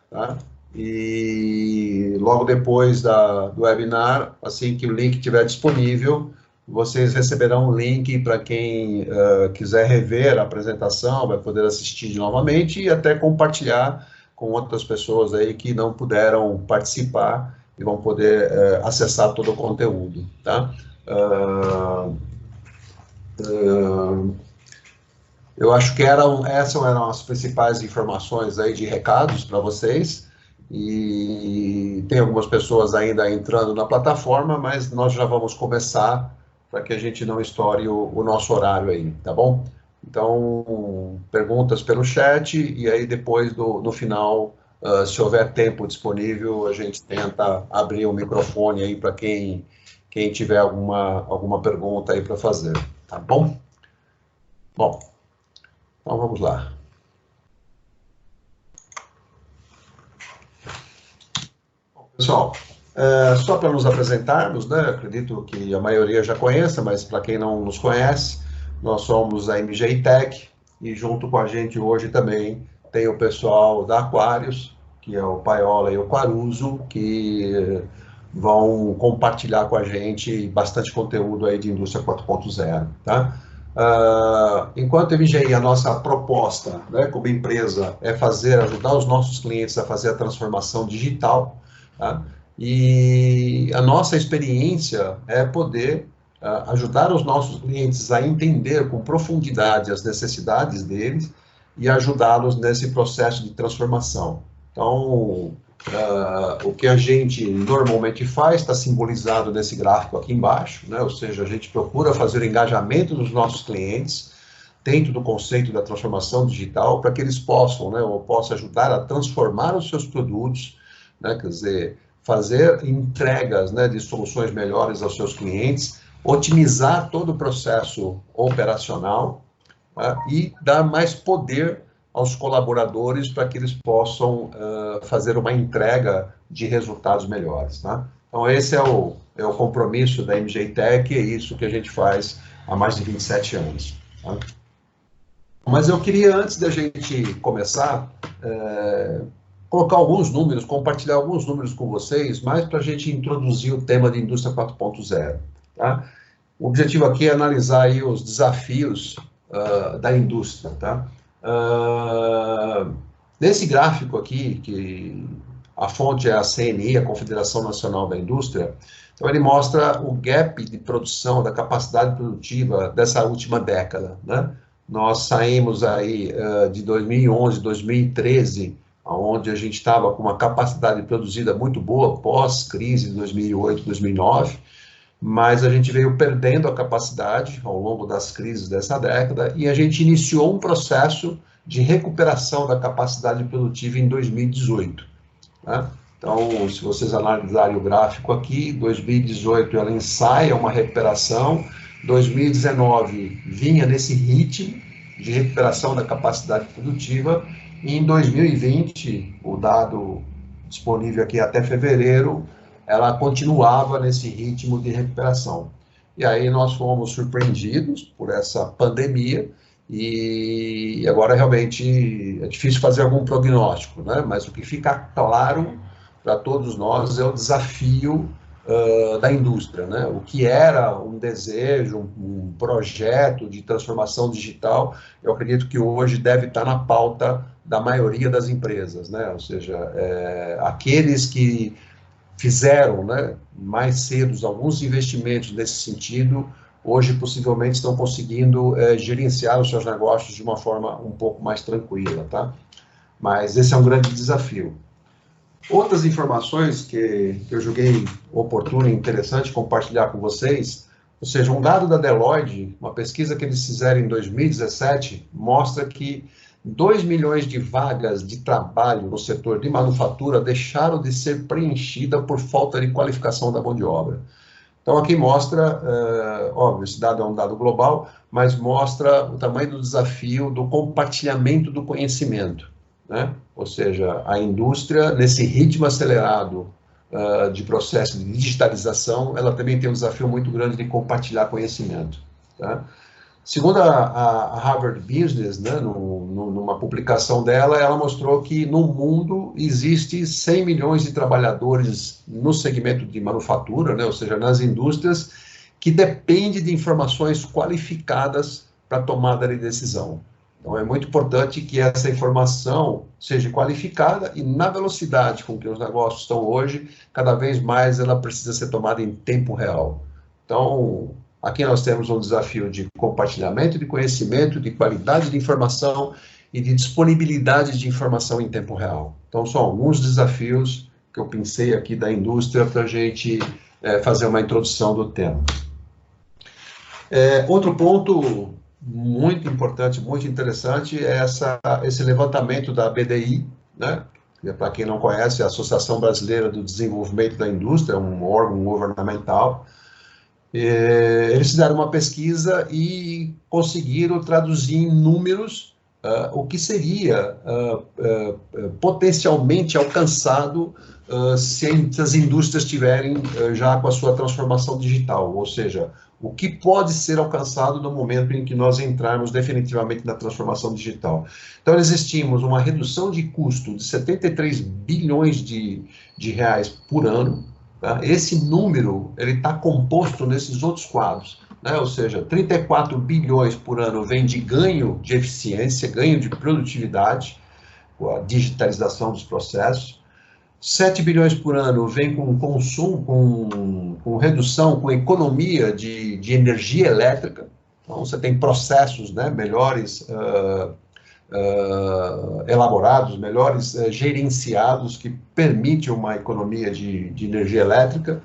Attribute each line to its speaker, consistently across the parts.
Speaker 1: tá? E logo depois do webinar, assim que o link estiver disponível, vocês receberão um link para quem quiser rever a apresentação, vai poder assistir novamente e até compartilhar com outras pessoas aí que não puderam participar e vão poder acessar todo o conteúdo, tá? Eu acho que essas eram as principais informações aí de recados para vocês, e tem algumas pessoas ainda entrando na plataforma, mas nós já vamos começar para que a gente não estoure o nosso horário aí, tá bom? Então, perguntas pelo chat, e aí depois, no final, se houver tempo disponível, a gente tenta abrir o microfone aí para quem tiver alguma pergunta aí para fazer, tá bom? Bom, então vamos lá. Bom, pessoal, só para nos apresentarmos, né? Acredito que a maioria já conheça, mas para quem não nos conhece, nós somos a MJ Tech, e junto com a gente hoje também tem o pessoal da Aquarius, que é o Paiola e o Quaruso, que vão compartilhar com a gente bastante conteúdo aí de indústria 4.0, tá? Enquanto MGI, a nossa proposta, né, como empresa, é ajudar os nossos clientes a fazer a transformação digital, tá? E a nossa experiência é poder ajudar os nossos clientes a entender com profundidade as necessidades deles e ajudá-los nesse processo de transformação. Então, o que a gente normalmente faz está simbolizado nesse gráfico aqui embaixo, né? Ou seja, a gente procura fazer o engajamento dos nossos clientes dentro do conceito da transformação digital para que eles possam, né, ou possa ajudar a transformar os seus produtos, né, quer dizer, fazer entregas, né, de soluções melhores aos seus clientes, otimizar todo o processo operacional, né, e dar mais poder aos colaboradores para que eles possam fazer uma entrega de resultados melhores, tá? Então, esse é o compromisso da MJ Tech, e é isso que a gente faz há mais de 27 anos. Tá? Mas eu queria, antes da gente começar, colocar alguns números, compartilhar alguns números com vocês, mais para a gente introduzir o tema de indústria 4.0. Tá? O objetivo aqui é analisar aí os desafios da indústria, tá? Nesse gráfico aqui, que a fonte é a CNI, a Confederação Nacional da Indústria, então ele mostra o gap de produção, da capacidade produtiva dessa última década, né? Nós saímos aí de 2011, 2013, onde a gente estava com uma capacidade produzida muito boa, pós-crise de 2008, 2009, mas a gente veio perdendo a capacidade ao longo das crises dessa década, e a gente iniciou um processo de recuperação da capacidade produtiva em 2018. Né? Então, se vocês analisarem o gráfico aqui, 2018 ela ensaia uma recuperação, 2019 vinha nesse ritmo de recuperação da capacidade produtiva, e em 2020, o dado disponível aqui até fevereiro, ela continuava nesse ritmo de recuperação. E aí nós fomos surpreendidos por essa pandemia, e agora realmente é difícil fazer algum prognóstico, né? Mas o que fica claro para todos nós é o desafio da indústria, né? O que era um desejo, um projeto de transformação digital, eu acredito que hoje deve estar na pauta da maioria das empresas, né? Ou seja, aqueles que fizeram, né, mais cedo alguns investimentos nesse sentido, hoje possivelmente estão conseguindo gerenciar os seus negócios de uma forma um pouco mais tranquila, tá? Mas esse é um grande desafio. Outras informações que eu julguei oportuno e interessante compartilhar com vocês, ou seja, um dado da Deloitte, uma pesquisa que eles fizeram em 2017, mostra que 2 milhões de vagas de trabalho no setor de manufatura deixaram de ser preenchidas por falta de qualificação da mão de obra. Então, aqui mostra, óbvio, esse dado é um dado global, mas mostra o tamanho do desafio do compartilhamento do conhecimento, né? Ou seja, a indústria, nesse ritmo acelerado de processo de digitalização, ela também tem um desafio muito grande de compartilhar conhecimento, tá? Segundo a Harvard Business, né, no numa publicação dela, ela mostrou que no mundo existe 100 milhões de trabalhadores no segmento de manufatura, né, ou seja, nas indústrias, que depende de informações qualificadas para tomada de decisão. Então, é muito importante que essa informação seja qualificada e, na velocidade com que os negócios estão hoje, cada vez mais ela precisa ser tomada em tempo real. Então, aqui nós temos um desafio de compartilhamento de conhecimento, de qualidade de informação e de disponibilidade de informação em tempo real. Então, são alguns desafios que eu pensei aqui da indústria para a gente fazer uma introdução do tema. Outro ponto muito importante, muito interessante, é esse levantamento da BDI, né? Para quem não conhece, a Associação Brasileira do Desenvolvimento da Indústria, um órgão governamental. Eles fizeram uma pesquisa e conseguiram traduzir em números o que seria potencialmente alcançado se as indústrias estiverem já com a sua transformação digital, ou seja, o que pode ser alcançado no momento em que nós entrarmos definitivamente na transformação digital. Então, nós estimamos uma redução de custo de 73 bilhões de reais por ano. Tá? Esse número está composto nesses outros quadros, né? Ou seja, 34 bilhões por ano vem de ganho de eficiência, ganho de produtividade, com a digitalização dos processos. 7 bilhões por ano vem com consumo, com redução, com economia de energia elétrica. Então, você tem processos, né, melhores elaborados, melhores gerenciados, que permitem uma economia de energia elétrica.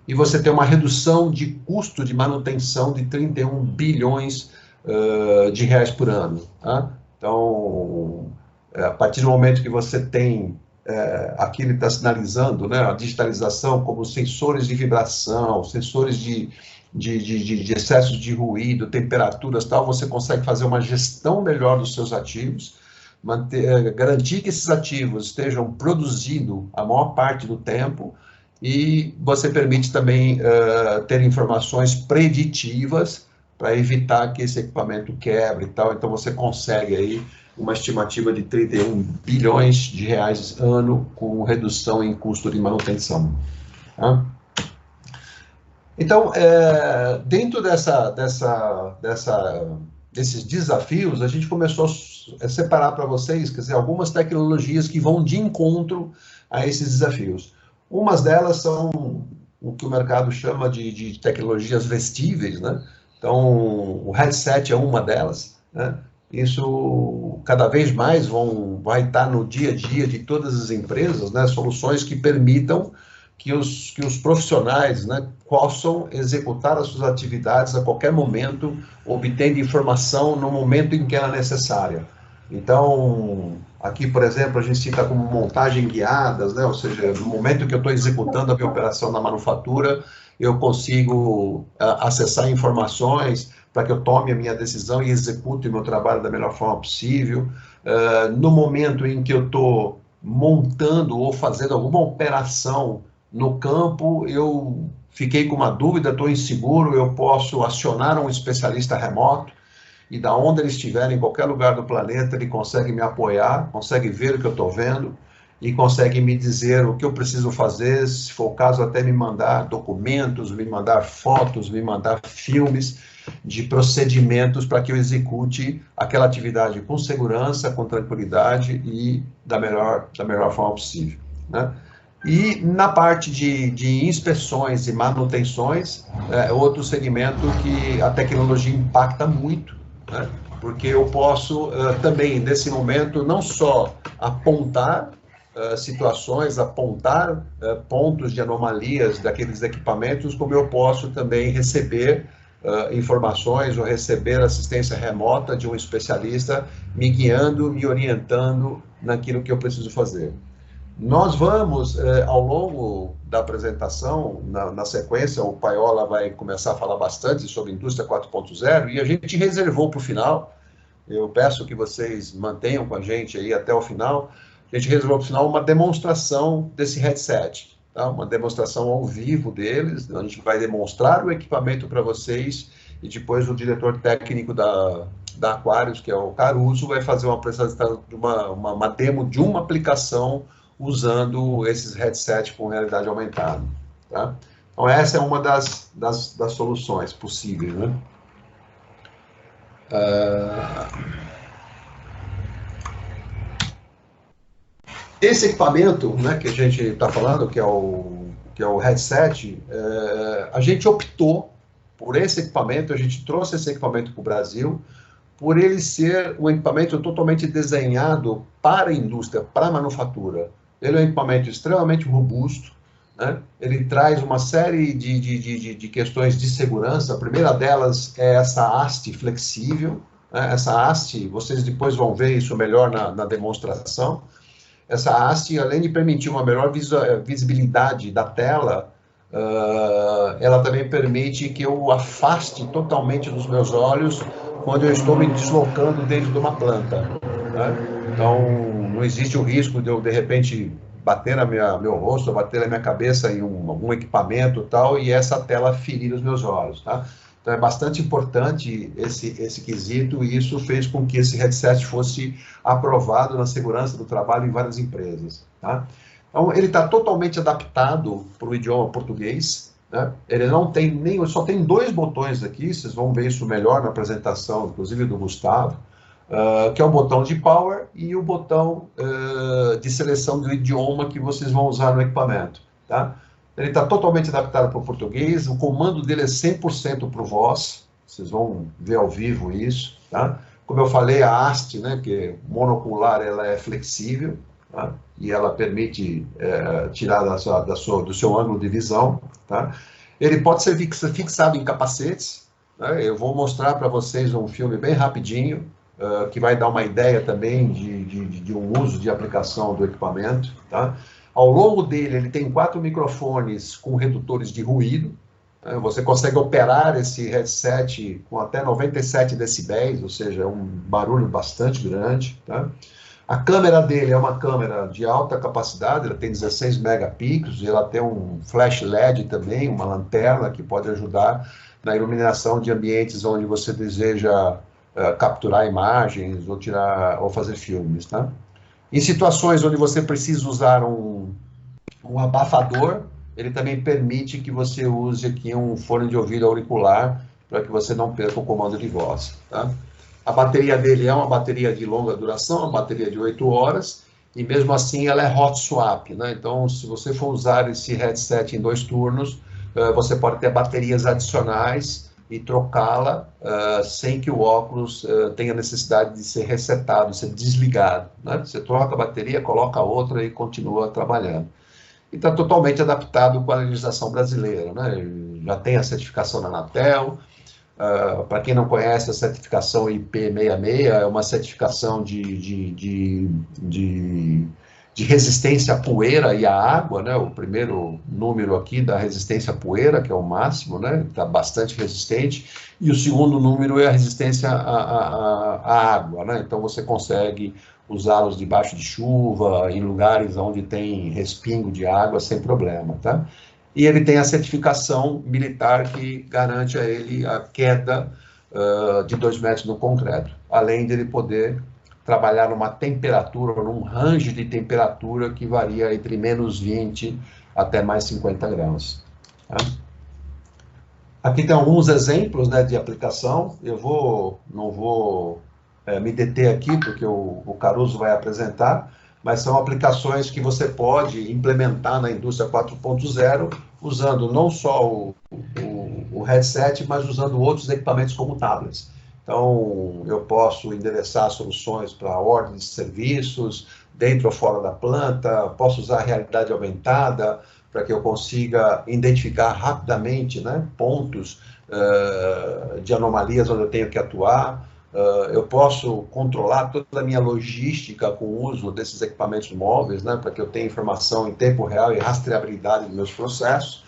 Speaker 1: E você tem uma redução de custo de manutenção de 31 bilhões de reais por ano. Tá? Então, a partir do momento que você tem aqui ele está sinalizando, né, a digitalização como sensores de vibração, sensores de excessos de ruído, temperaturas, tal, você consegue fazer uma gestão melhor dos seus ativos, garantir que esses ativos estejam produzindo a maior parte do tempo, e você permite também ter informações preditivas para evitar que esse equipamento quebre e tal. Então você consegue aí uma estimativa de 31 bilhões de reais ano com redução em custo de manutenção. Tá? Então, dentro desses desafios, a gente começou a separar para vocês, quer dizer, algumas tecnologias que vão de encontro a esses desafios. Umas delas são o que o mercado chama de tecnologias vestíveis, né? Então, o headset é uma delas, né? Isso cada vez mais vai estar no dia a dia de todas as empresas, né? Soluções que permitam que os profissionais, né, possam executar as suas atividades a qualquer momento, obtendo informação no momento em que ela é necessária. Então, aqui, por exemplo, a gente cita como montagem guiadas, né? Ou seja, no momento que eu estou executando a minha operação na manufatura, eu consigo acessar informações para que eu tome a minha decisão e execute o meu trabalho da melhor forma possível. No momento em que eu estou montando ou fazendo alguma operação no campo, eu fiquei com uma dúvida, estou inseguro, eu posso acionar um especialista remoto, e da onde ele estiver, em qualquer lugar do planeta, ele consegue me apoiar, consegue ver o que eu estou vendo, e consegue me dizer o que eu preciso fazer, se for o caso, até me mandar documentos, me mandar fotos, me mandar filmes de procedimentos para que eu execute aquela atividade com segurança, com tranquilidade e da melhor forma possível, né? E na parte de inspeções e manutenções, outro segmento que a tecnologia impacta muito, né? Porque eu posso também, nesse momento, não só apontar situações, apontar pontos de anomalias daqueles equipamentos, como eu posso também receber informações ou receber assistência remota de um especialista me guiando, me orientando naquilo que eu preciso fazer. Nós vamos, ao longo da apresentação, na sequência, o Paiola vai começar a falar bastante sobre Indústria 4.0, e a gente reservou para o final, eu peço que vocês mantenham com a gente aí até o final, a gente reservou para o final uma demonstração desse headset, tá? Uma demonstração ao vivo deles, a gente vai demonstrar o equipamento para vocês, e depois o diretor técnico da da Aquarius, que é o Caruso, vai fazer uma apresentação de uma demo de uma aplicação usando esses headsets com realidade aumentada. Tá? Então, essa é uma das soluções possíveis, né? Esse equipamento, né, que a gente está falando, que é o headset, a gente optou por esse equipamento, a gente trouxe esse equipamento para o Brasil, por ele ser um equipamento totalmente desenhado para a indústria, para a manufatura. Ele é um equipamento extremamente robusto, né? Ele traz uma série de questões de segurança. A primeira delas é essa haste flexível, né? Essa haste, vocês depois vão ver isso melhor na demonstração. Essa haste, além de permitir uma melhor visibilidade da tela, ela também permite que eu afaste totalmente dos meus olhos quando eu estou me deslocando dentro de uma planta, né? Então, não existe o risco de eu, de repente, bater meu rosto, bater na minha cabeça em algum equipamento e tal, e essa tela ferir os meus olhos, tá? Então, é bastante importante esse quesito, e isso fez com que esse headset fosse aprovado na segurança do trabalho em várias empresas, tá? Então, ele está totalmente adaptado para o idioma português, né? Ele não tem nem, só tem 2 botões aqui, vocês vão ver isso melhor na apresentação, inclusive do Gustavo, que é o botão de power e o botão de seleção do idioma que vocês vão usar no equipamento, tá? Ele está totalmente adaptado para o português, o comando dele é 100% para voz, vocês vão ver ao vivo isso, tá? Como eu falei, a haste, né, que é monocular, ela é flexível, tá? E ela permite tirar do seu ângulo de visão, tá? Ele pode ser fixado em capacetes, né? Eu vou mostrar para vocês um filme bem rapidinho, que vai dar uma ideia também de um uso de aplicação do equipamento, tá? Ao longo dele, ele tem 4 microfones com redutores de ruído, né? Você consegue operar esse headset com até 97 decibéis, ou seja, é um barulho bastante grande, tá? A câmera dele é uma câmera de alta capacidade, ela tem 16 megapixels, e ela tem um flash LED também, uma lanterna que pode ajudar na iluminação de ambientes onde você deseja capturar imagens ou fazer filmes, tá? Em situações onde você precisa usar um abafador, ele também permite que você use aqui um fone de ouvido auricular para que você não perca o comando de voz, tá? A bateria dele é uma bateria de longa duração, uma bateria de 8 horas, e mesmo assim ela é hot swap, né? Então, se você for usar esse headset em 2 turnos, você pode ter baterias adicionais e trocá-la sem que o óculos tenha necessidade de ser resetado, ser desligado, né? Você troca a bateria, coloca outra e continua trabalhando. E está totalmente adaptado com a legislação brasileira, né? Já tem a certificação da Anatel. Para quem não conhece, a certificação IP66 é uma certificação de resistência à poeira e à água, né? O primeiro número aqui da resistência à poeira, que é o máximo, né? Está bastante resistente, e o segundo número é a resistência à água, né? Então você consegue usá-los debaixo de chuva, em lugares onde tem respingo de água, sem problema, tá? E ele tem a certificação militar que garante a ele a queda de 2 metros no concreto, além de ele poder trabalhar numa temperatura, num range de temperatura que varia entre menos 20 até mais 50 graus. Tá? Aqui tem alguns exemplos, né, de aplicação. Eu não vou me deter aqui, porque o Caruso vai apresentar, mas são aplicações que você pode implementar na indústria 4.0, usando não só o headset, mas usando outros equipamentos como tablets. Então, eu posso endereçar soluções para ordens de serviços, dentro ou fora da planta, posso usar a realidade aumentada para que eu consiga identificar rapidamente, né, pontos de anomalias onde eu tenho que atuar. Eu posso controlar toda a minha logística com o uso desses equipamentos móveis, né, para que eu tenha informação em tempo real e rastreabilidade dos meus processos,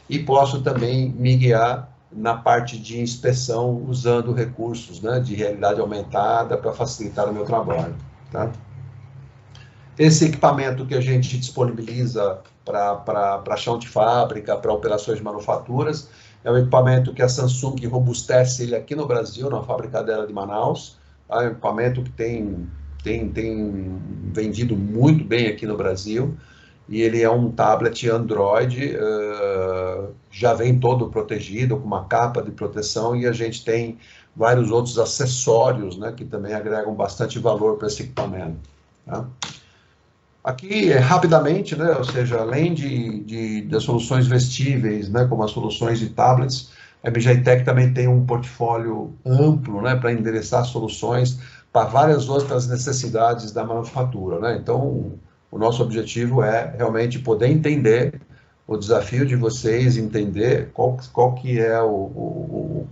Speaker 1: e posso também me guiar na parte de inspeção usando recursos, né, de realidade aumentada para facilitar o meu trabalho. Tá? Esse equipamento que a gente disponibiliza para chão de fábrica, para operações de manufaturas, É um equipamento que a Samsung robustece ele aqui no Brasil, na fábrica dela de Manaus. É um equipamento que tem vendido muito bem aqui no Brasil. E ele é um tablet Android, já vem todo protegido, com uma capa de proteção, e a gente tem vários outros acessórios, né, que também agregam bastante valor para esse equipamento. Tá? Aqui, rapidamente, né, ou seja, além das soluções vestíveis, né, como as soluções de tablets, a MGI Tech também tem um portfólio amplo, né, para endereçar soluções para várias outras necessidades da manufatura, né? Então, o nosso objetivo é realmente poder entender o desafio de vocês, entender qual que é o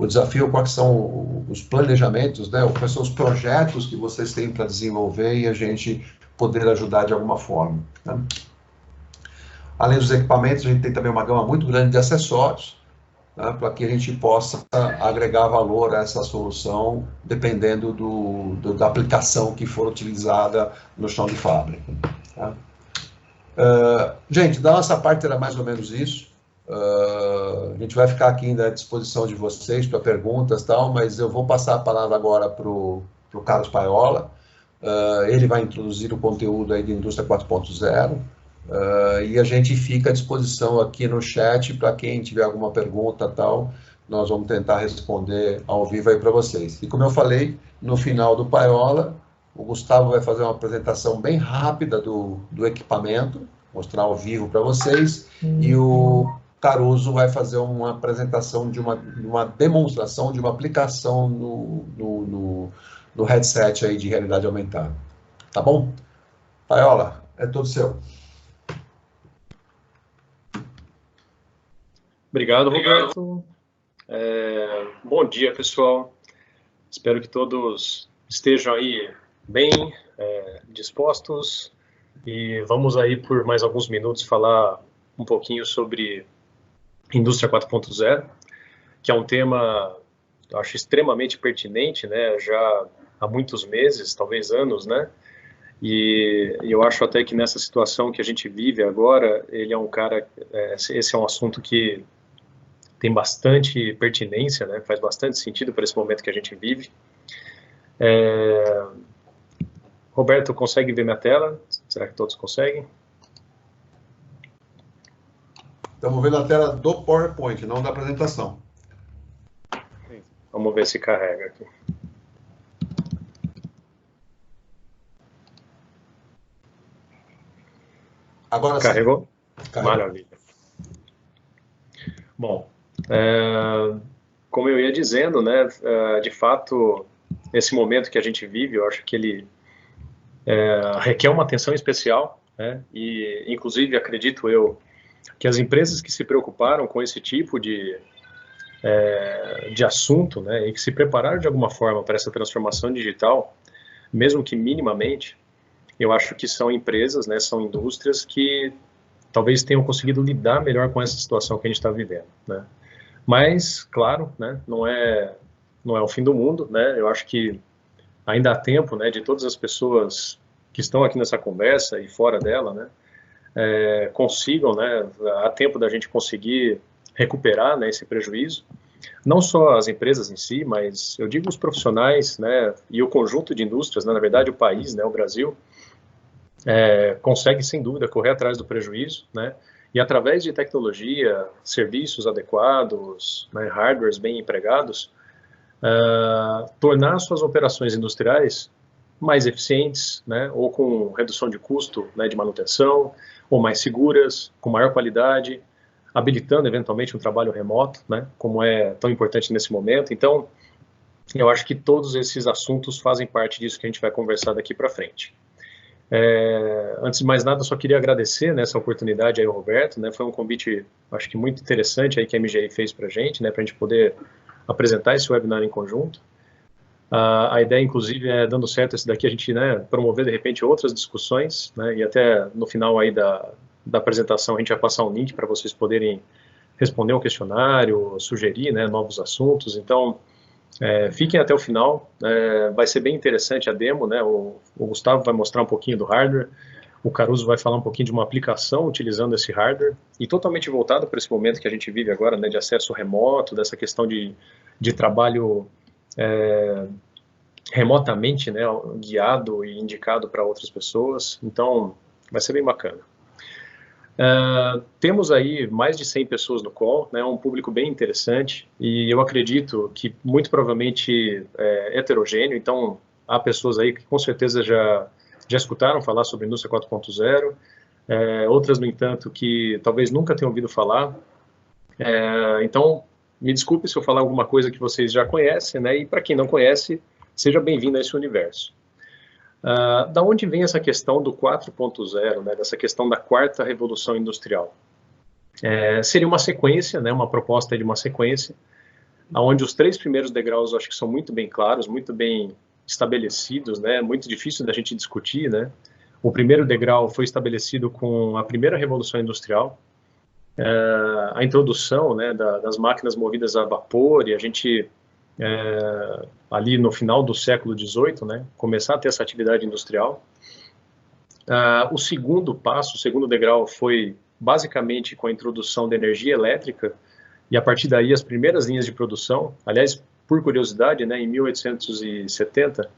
Speaker 1: desafio, quais são os planejamentos, né? Quais são os projetos que vocês têm para desenvolver e a gente poder ajudar de alguma forma. Né? Além dos equipamentos, a gente tem também uma gama muito grande de acessórios, né, para que a gente possa agregar valor a essa solução, dependendo da aplicação que for utilizada no chão de fábrica. Tá? Gente, da nossa parte era mais ou menos isso. A gente vai ficar aqui ainda à disposição de vocês para perguntas e tal, mas eu vou passar a palavra agora para o Carlos Paiola. Ele vai introduzir o conteúdo aí de Indústria 4.0. E a gente fica à disposição aqui no chat para quem tiver alguma pergunta tal, nós vamos tentar responder ao vivo aí para vocês. E como eu falei, no final do Paiola, o Gustavo vai fazer uma apresentação bem rápida do equipamento, mostrar ao vivo para vocês, e o Caruso vai fazer uma apresentação de uma demonstração de uma aplicação no headset aí de realidade aumentada. Tá bom? Paiola, é todo seu.
Speaker 2: Obrigado, Roberto. Bom dia, pessoal. Espero que todos estejam aí bem dispostos e vamos aí por mais alguns minutos falar um pouquinho sobre Indústria 4.0, que é um tema, eu acho, extremamente pertinente, né? Já há muitos meses, talvez anos, né? E eu acho até que nessa situação que a gente vive agora, ele é um cara, esse é um assunto que tem bastante pertinência, né? Faz bastante sentido para esse momento que a gente vive. Roberto, consegue ver minha tela? Será que todos conseguem?
Speaker 1: Estamos vendo a tela do PowerPoint, não da apresentação.
Speaker 2: Vamos ver se carrega aqui.
Speaker 1: Agora
Speaker 2: carregou?
Speaker 1: Sim. Carregou.
Speaker 2: Maravilha. Bom, como eu ia dizendo, né, de fato, esse momento que a gente vive, eu acho que ele requer uma atenção especial, né, e inclusive acredito eu que as empresas que se preocuparam com esse tipo de assunto, né, e que se prepararam de alguma forma para essa transformação digital, mesmo que minimamente, eu acho que são empresas, né, são indústrias que talvez tenham conseguido lidar melhor com essa situação que a gente está vivendo, né? Mas, claro, né, não é o fim do mundo, né? Eu acho que ainda há tempo, né, de todas as pessoas que estão aqui nessa conversa e fora dela, né, consigam, né, há tempo da gente conseguir recuperar, né, esse prejuízo. Não só as empresas em si, mas eu digo os profissionais, né, e o conjunto de indústrias, né, na verdade o país, né, o Brasil, consegue sem dúvida correr atrás do prejuízo, né, e através de tecnologia, serviços adequados, né, hardwares bem empregados, tornar suas operações industriais mais eficientes, né, ou com redução de custo, né, de manutenção, ou mais seguras, com maior qualidade, habilitando eventualmente um trabalho remoto, né, como é tão importante nesse momento. Então, eu acho que todos esses assuntos fazem parte disso que a gente vai conversar daqui para frente. Antes de mais nada, eu só queria agradecer, né, essa oportunidade aí ao Roberto, né, foi um convite, acho que muito interessante aí que a MGI fez para a gente, né, para a gente poder apresentar esse webinar em conjunto. A ideia, inclusive, é, dando certo esse daqui, a gente, né, promover, de repente, outras discussões, né, e até no final aí da apresentação a gente vai passar um link para vocês poderem responder um questionário, sugerir, né, novos assuntos. Então, fiquem até o final, vai ser bem interessante a demo, né, o Gustavo vai mostrar um pouquinho do hardware, O Caruso vai falar um pouquinho de uma aplicação utilizando esse hardware e totalmente voltado para esse momento que a gente vive agora, né, de acesso remoto, dessa questão de trabalho remotamente, né, guiado e indicado para outras pessoas. Então, vai ser bem bacana. Temos aí mais de 100 pessoas no call, né, um público bem interessante, e eu acredito que muito provavelmente é heterogêneo, então há pessoas aí que com certeza já escutaram falar sobre indústria 4.0, outras, no entanto, que talvez nunca tenham ouvido falar. Então, me desculpe se eu falar alguma coisa que vocês já conhecem, né, e para quem não conhece, seja bem-vindo a esse universo. Da onde vem essa questão do 4.0, né, dessa questão da quarta revolução industrial? Seria uma sequência, né, uma proposta de uma sequência, onde os 3 primeiros degraus eu acho que são muito bem claros, muito bem estabelecidos, né, muito difícil da gente discutir, né. O primeiro degrau foi estabelecido com a primeira revolução industrial, a introdução, né, das máquinas movidas a vapor, e a gente ali no final do século XVIII, né, começar a ter essa atividade industrial. O segundo passo, o segundo degrau, foi basicamente com a introdução da energia elétrica, e a partir daí as primeiras linhas de produção. Aliás, por curiosidade, né, em 1870,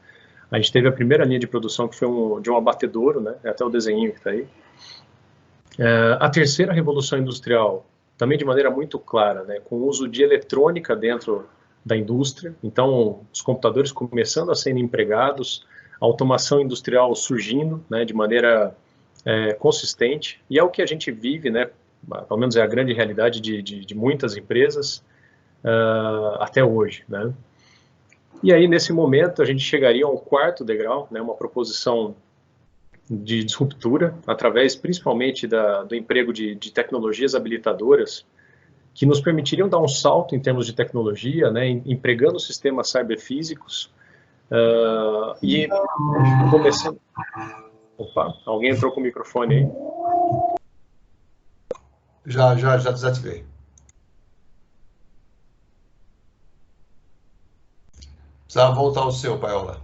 Speaker 2: a gente teve a primeira linha de produção que foi de um abatedouro, né, até o desenho que está aí. A terceira revolução industrial, também de maneira muito clara, né, com o uso de eletrônica dentro da indústria, então os computadores começando a serem empregados, a automação industrial surgindo, né, de maneira consistente, e é o que a gente vive, né, pelo menos é a grande realidade de muitas empresas até hoje, né. E aí, nesse momento, a gente chegaria ao quarto degrau, né, uma proposição de disruptura, através principalmente do emprego de tecnologias habilitadoras, que nos permitiriam dar um salto em termos de tecnologia, né, empregando sistemas cyberfísicos, e começando... Opa, alguém entrou com o microfone aí?
Speaker 1: Já desativei. Precisava voltar o seu, Paiola.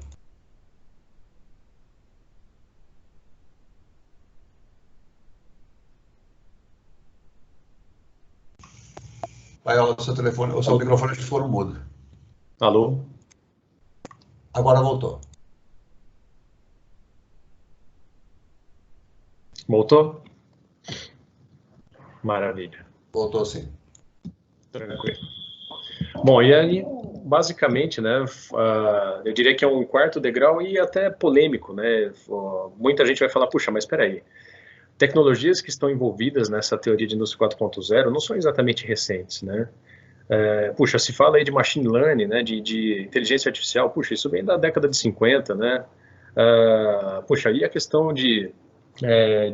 Speaker 1: Paiola, o seu microfone ficou no mudo.
Speaker 2: Alô?
Speaker 1: Agora voltou.
Speaker 2: Voltou? Maravilha.
Speaker 1: Voltou sim.
Speaker 2: Tranquilo. Bom, e aí, basicamente, né, eu diria que é um quarto degrau e até polêmico, né? Muita gente vai falar, puxa, mas espera aí, tecnologias que estão envolvidas nessa teoria de indústria 4.0 não são exatamente recentes, né? Puxa, se fala aí de machine learning, né, de inteligência artificial, puxa, isso vem da década de 50, né? Puxa, e a questão de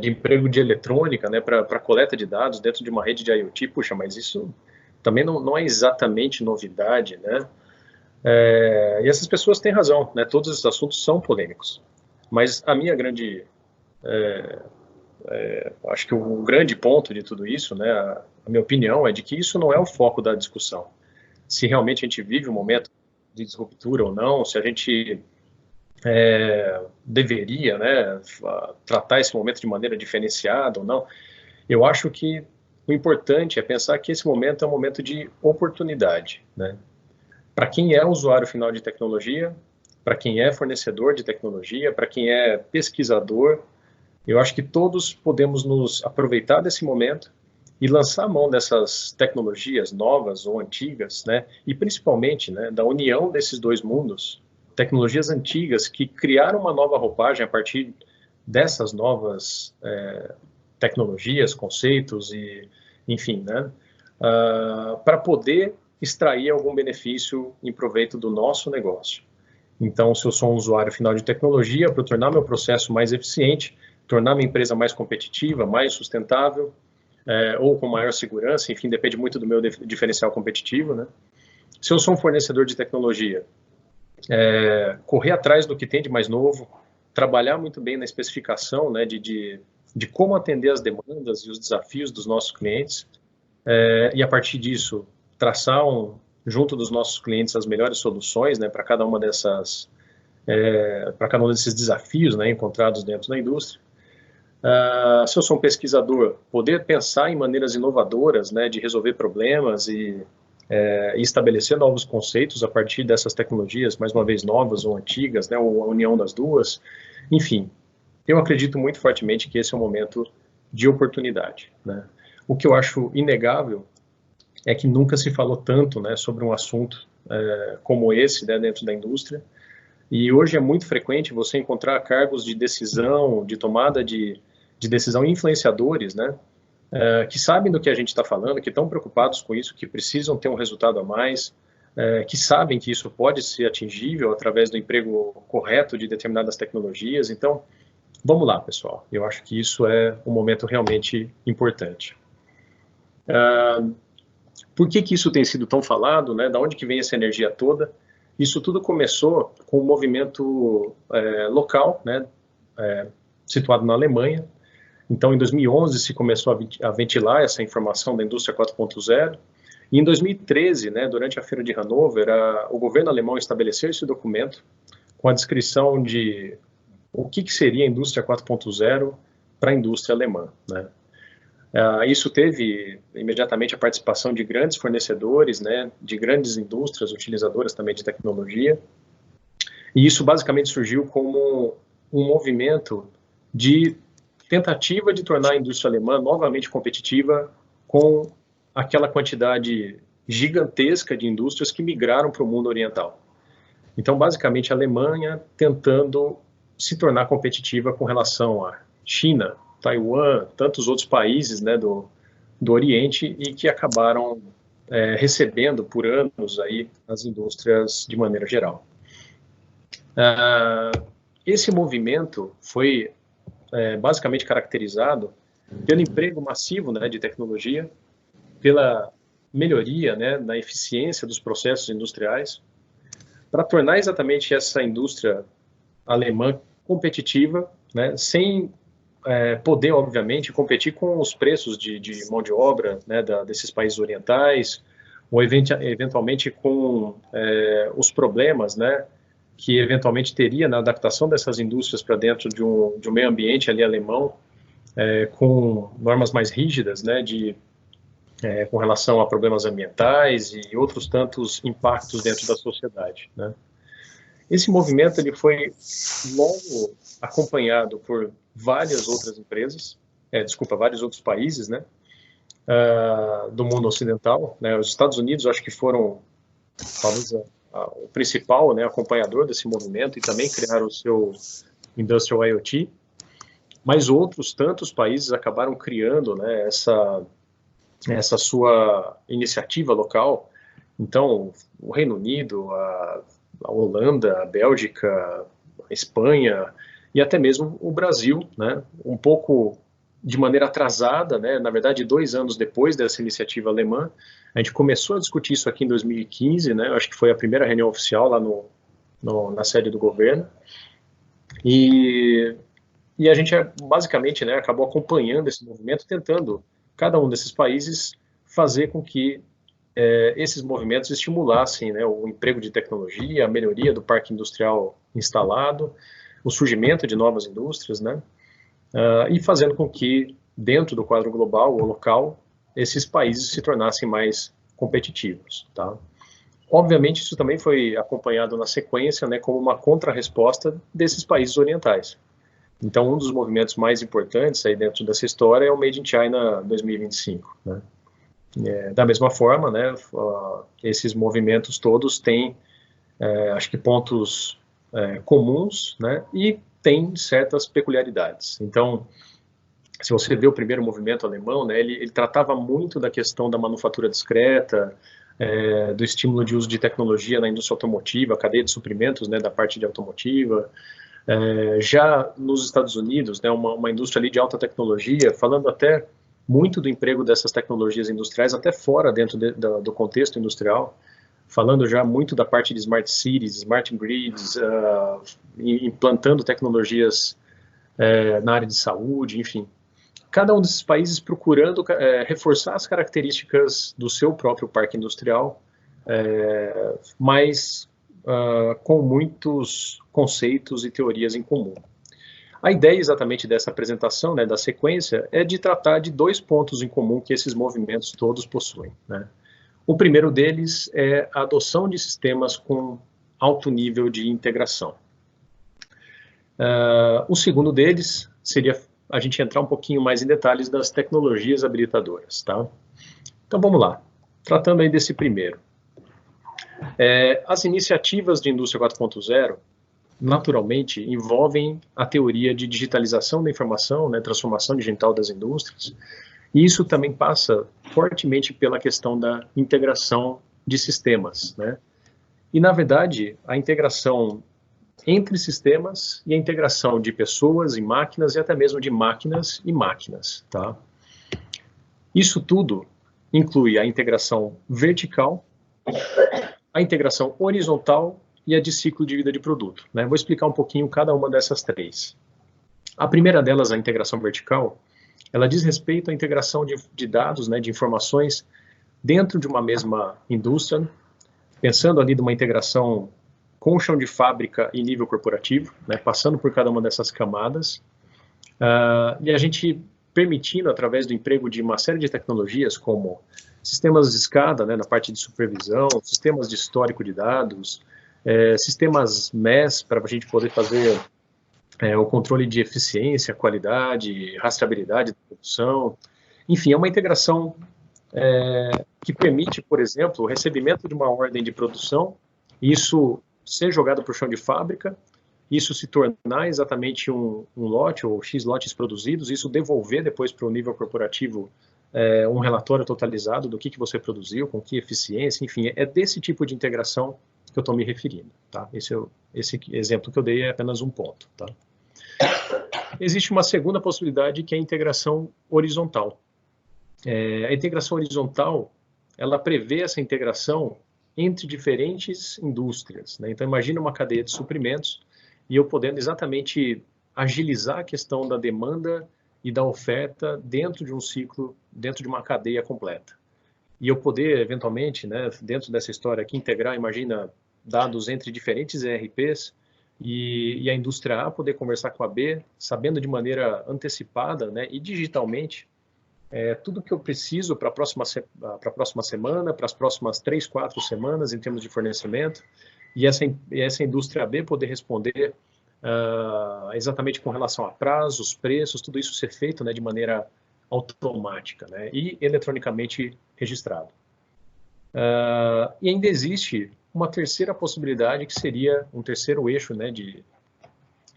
Speaker 2: emprego de eletrônica, né, para coleta de dados dentro de uma rede de IoT, puxa, mas isso também não é exatamente novidade, né? E essas pessoas têm razão, né? Todos esses assuntos são polêmicos. Mas a minha grande... acho que o grande ponto de tudo isso, né, a minha opinião é de que isso não é o foco da discussão. Se realmente a gente vive um momento de disruptura ou não, se a gente deveria, né, tratar esse momento de maneira diferenciada ou não, eu acho que o importante é pensar que esse momento é um momento de oportunidade, né? Para quem é usuário final de tecnologia, para quem é fornecedor de tecnologia, para quem é pesquisador, eu acho que todos podemos nos aproveitar desse momento e lançar a mão dessas tecnologias novas ou antigas, né? E principalmente, né, da união desses dois mundos, tecnologias antigas que criaram uma nova roupagem a partir dessas novas tecnologias, conceitos e, enfim, né, para poder extrair algum benefício em proveito do nosso negócio. Então, se eu sou um usuário final de tecnologia, para tornar meu processo mais eficiente, tornar minha empresa mais competitiva, mais sustentável, ou com maior segurança, enfim, depende muito do meu diferencial competitivo, né? Se eu sou um fornecedor de tecnologia, correr atrás do que tem de mais novo, trabalhar muito bem na especificação, né, de como atender as demandas e os desafios dos nossos clientes, e a partir disso traçar junto dos nossos clientes as melhores soluções, né, para cada uma dessas, para cada um desses desafios, né, encontrados dentro da indústria. Se eu sou um pesquisador, poder pensar em maneiras inovadoras, né, de resolver problemas e estabelecer novos conceitos a partir dessas tecnologias, mais uma vez novas ou antigas, né, ou a união das duas. Enfim, eu acredito muito fortemente que esse é um momento de oportunidade, né? O que eu acho inegável é que nunca se falou tanto, né, sobre um assunto como esse, né, dentro da indústria. E hoje é muito frequente você encontrar cargos de decisão, de tomada de decisão, influenciadores, né, que sabem do que a gente está falando, que estão preocupados com isso, que precisam ter um resultado a mais, que sabem que isso pode ser atingível através do emprego correto de determinadas tecnologias. Então, vamos lá, pessoal. Eu acho que isso é um momento realmente importante. Por que isso tem sido tão falado, né? Da onde que vem essa energia toda? Isso tudo começou com um movimento local, né? Situado na Alemanha. Então, em 2011, se começou a ventilar essa informação da indústria 4.0. E em 2013, né, durante a Feira de Hannover, o governo alemão estabeleceu esse documento com a descrição de o que seria a indústria 4.0 para a indústria alemã, né? Isso teve imediatamente a participação de grandes fornecedores, né, de grandes indústrias utilizadoras também de tecnologia, e isso basicamente surgiu como um movimento de tentativa de tornar a indústria alemã novamente competitiva com aquela quantidade gigantesca de indústrias que migraram para o mundo oriental. Então, basicamente, a Alemanha tentando se tornar competitiva com relação à China, Taiwan, tantos outros países, né, do Oriente, e que acabaram recebendo por anos aí as indústrias de maneira geral. Esse movimento foi basicamente caracterizado pelo emprego massivo, né, de tecnologia, pela melhoria, né, na eficiência dos processos industriais, para tornar exatamente essa indústria alemã competitiva, né, sem poder, obviamente, competir com os preços de mão de obra, né, desses países orientais, ou eventualmente com os problemas, né, que eventualmente teria na adaptação dessas indústrias para dentro de um meio ambiente ali alemão, com normas mais rígidas, né, com relação a problemas ambientais e outros tantos impactos dentro da sociedade, né. Esse movimento ele foi logo acompanhado por várias outras empresas, vários outros países, né, do mundo ocidental, né. Os Estados Unidos, acho que foram talvez o principal, né, acompanhador desse movimento e também criaram o seu Industrial IoT, mas outros tantos países acabaram criando, né, essa sua iniciativa local. Então, o Reino Unido, a Holanda, a Bélgica, a Espanha e até mesmo o Brasil, né, um pouco de maneira atrasada, né, na verdade 2 anos depois dessa iniciativa alemã. A gente começou a discutir isso aqui em 2015, né, acho que foi a primeira reunião oficial lá na sede do governo, e a gente basicamente, né, acabou acompanhando esse movimento, tentando, cada um desses países, fazer com que esses movimentos estimulassem, né, o emprego de tecnologia, a melhoria do parque industrial instalado, o surgimento de novas indústrias, né, e fazendo com que, dentro do quadro global ou local, esses países se tornassem mais competitivos, tá? Obviamente, isso também foi acompanhado na sequência, né, como uma contrarresposta desses países orientais. Então, um dos movimentos mais importantes aí dentro dessa história é o Made in China 2025, né? Da mesma forma, né, esses movimentos todos têm, acho que, pontos comuns, né, e têm certas peculiaridades. Então, se você vê o primeiro movimento alemão, né, ele tratava muito da questão da manufatura discreta, do estímulo de uso de tecnologia na indústria automotiva, a cadeia de suprimentos, né, da parte de automotiva. Já nos Estados Unidos, né, uma indústria ali de alta tecnologia, falando até muito do emprego dessas tecnologias industriais, até fora dentro do contexto industrial, falando já muito da parte de smart cities, smart grids, implantando tecnologias na área de saúde, enfim. Cada um desses países procurando reforçar as características do seu próprio parque industrial, mas com muitos conceitos e teorias em comum. A ideia exatamente dessa apresentação, né, da sequência, é de tratar de dois pontos em comum que esses movimentos todos possuem, né? O primeiro deles é a adoção de sistemas com alto nível de integração. O segundo deles seria a gente entrar um pouquinho mais em detalhes das tecnologias habilitadoras, tá? Então vamos lá, tratando aí desse primeiro. As iniciativas de indústria 4.0 naturalmente envolvem a teoria de digitalização da informação, né, transformação digital das indústrias, e isso também passa fortemente pela questão da integração de sistemas, né? E, na verdade, a integração entre sistemas e a integração de pessoas e máquinas, e até mesmo de máquinas e máquinas, tá? Isso tudo inclui a integração vertical, a integração horizontal e a de ciclo de vida de produto, né? Vou explicar um pouquinho cada uma dessas três. A primeira delas, a integração vertical, ela diz respeito à integração de dados, né, de informações dentro de uma mesma indústria, pensando ali de uma integração com o chão de fábrica e nível corporativo, né, passando por cada uma dessas camadas, e a gente permitindo, através do emprego de uma série de tecnologias, como sistemas de escada, né, na parte de supervisão, sistemas de histórico de dados, sistemas MES, para a gente poder fazer o controle de eficiência, qualidade, rastreabilidade da produção. Enfim, é uma integração que permite, por exemplo, o recebimento de uma ordem de produção, isso ser jogado para o chão de fábrica, isso se tornar exatamente um lote ou X lotes produzidos, isso devolver depois para o nível corporativo um relatório totalizado do que você produziu, com que eficiência, enfim, é desse tipo de integração que eu estou me referindo, tá? Esse exemplo que eu dei é apenas um ponto, tá? Existe uma segunda possibilidade, que é a integração horizontal. A integração horizontal, ela prevê essa integração entre diferentes indústrias, né? Então, imagina uma cadeia de suprimentos e eu podendo exatamente agilizar a questão da demanda e da oferta dentro de um ciclo, dentro de uma cadeia completa. E eu poder, eventualmente, né, dentro dessa história aqui, integrar, imagina, dados entre diferentes ERPs e a indústria A poder conversar com a B, sabendo de maneira antecipada, né, e digitalmente, tudo que eu preciso para a próxima semana, para as próximas 3, 4 semanas em termos de fornecimento, e essa indústria B poder responder exatamente com relação a prazos, preços, tudo isso ser feito, né, de maneira automática, né, e eletronicamente registrado. E ainda existe uma terceira possibilidade, que seria um terceiro eixo, né, de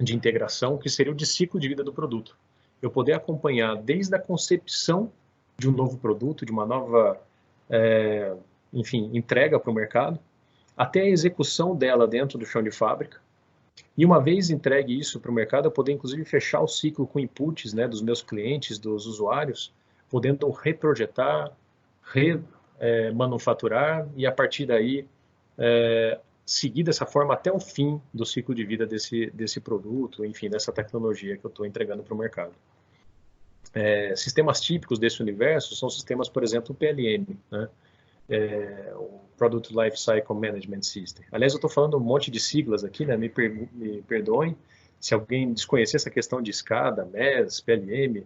Speaker 2: integração, que seria o de ciclo de vida do produto. Eu poder acompanhar desde a concepção de um novo produto, de uma nova, enfim, entrega para o mercado, até a execução dela dentro do chão de fábrica. E uma vez entregue isso para o mercado, eu poder inclusive fechar o ciclo com inputs, né, dos meus clientes, dos usuários, podendo reprojetar, remanufaturar e a partir daí seguir dessa forma até o fim do ciclo de vida desse produto, enfim, dessa tecnologia que eu estou entregando para o mercado. Sistemas típicos desse universo são sistemas, por exemplo, o PLM, né? O Product Life Cycle Management System. Aliás, eu estou falando um monte de siglas aqui, né? Me perdoem se alguém desconhecer essa questão de SCADA, MES, PLM,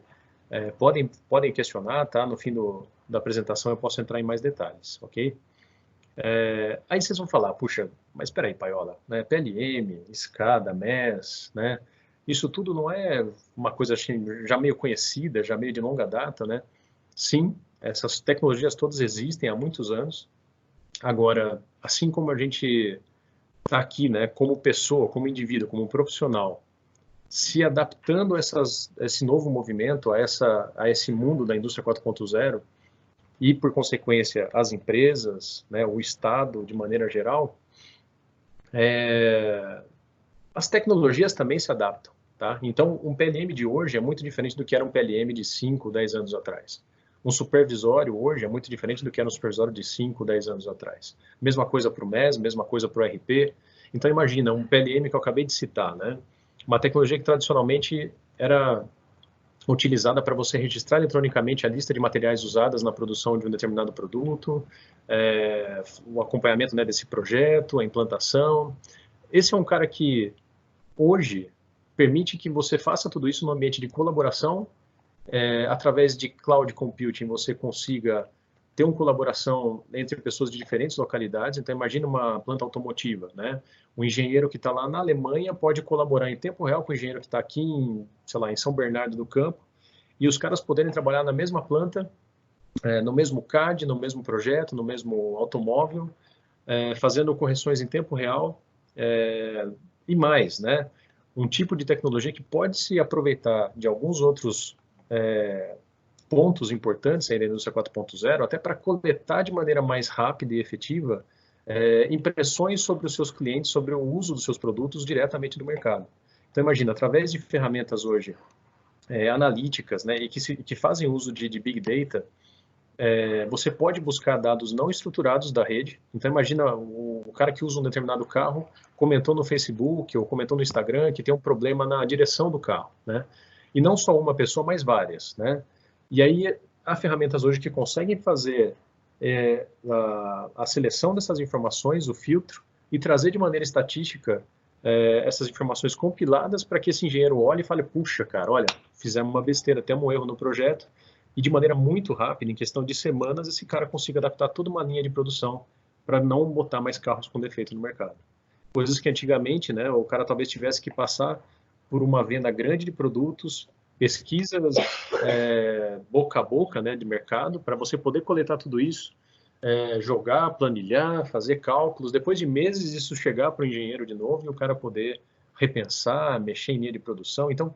Speaker 2: podem questionar, tá? No fim da apresentação eu posso entrar em mais detalhes, ok? Aí vocês vão falar, puxa, mas espera aí, Paiola, né? PLM, SCADA, MES, né? Isso tudo não é uma coisa já meio conhecida, já meio de longa data, né? Sim, essas tecnologias todas existem há muitos anos. Agora, assim como a gente está aqui, né, como pessoa, como indivíduo, como profissional, se adaptando a esse novo movimento, a esse mundo da indústria 4.0, e, por consequência, as empresas, né, o Estado, de maneira geral, as tecnologias também se adaptam. Tá? Então, um PLM de hoje é muito diferente do que era um PLM de 5, 10 anos atrás. Um supervisório hoje é muito diferente do que era um supervisório de 5, 10 anos atrás. Mesma coisa para o MES, mesma coisa para o RP. Então, imagina, um PLM que eu acabei de citar, né? Uma tecnologia que tradicionalmente era utilizada para você registrar eletronicamente a lista de materiais usadas na produção de um determinado produto, o acompanhamento, né, desse projeto, a implantação. Esse é um cara que, hoje, permite que você faça tudo isso no ambiente de colaboração, através de cloud computing você consiga ter uma colaboração entre pessoas de diferentes localidades. Então, imagina uma planta automotiva, né? O engenheiro que está lá na Alemanha pode colaborar em tempo real com o engenheiro que está aqui, sei lá, em São Bernardo do Campo, e os caras poderem trabalhar na mesma planta, no mesmo CAD, no mesmo projeto, no mesmo automóvel, fazendo correções em tempo real, e mais, né? Um tipo de tecnologia que pode se aproveitar de alguns outros pontos importantes aí da indústria 4.0, até para coletar de maneira mais rápida e efetiva impressões sobre os seus clientes, sobre o uso dos seus produtos diretamente do mercado. Então, imagina, através de ferramentas hoje analíticas, né, e que fazem uso de Big Data, você pode buscar dados não estruturados da rede. Então, imagina o cara que usa um determinado carro comentou no Facebook ou comentou no Instagram que tem um problema na direção do carro, né? E não só uma pessoa, mas várias, né? E aí, há ferramentas hoje que conseguem fazer a seleção dessas informações, o filtro, e trazer de maneira estatística essas informações compiladas para que esse engenheiro olhe e fale, puxa, cara, olha, fizemos uma besteira, temos um erro no projeto, e de maneira muito rápida, em questão de semanas, esse cara consiga adaptar toda uma linha de produção para não botar mais carros com defeito no mercado. Coisas que antigamente, né, o cara talvez tivesse que passar por uma venda grande de produtos, pesquisas boca a boca, né, de mercado, para você poder coletar tudo isso, jogar, planilhar, fazer cálculos. Depois de meses, isso chegar para o engenheiro de novo e o cara poder repensar, mexer em linha de produção. Então,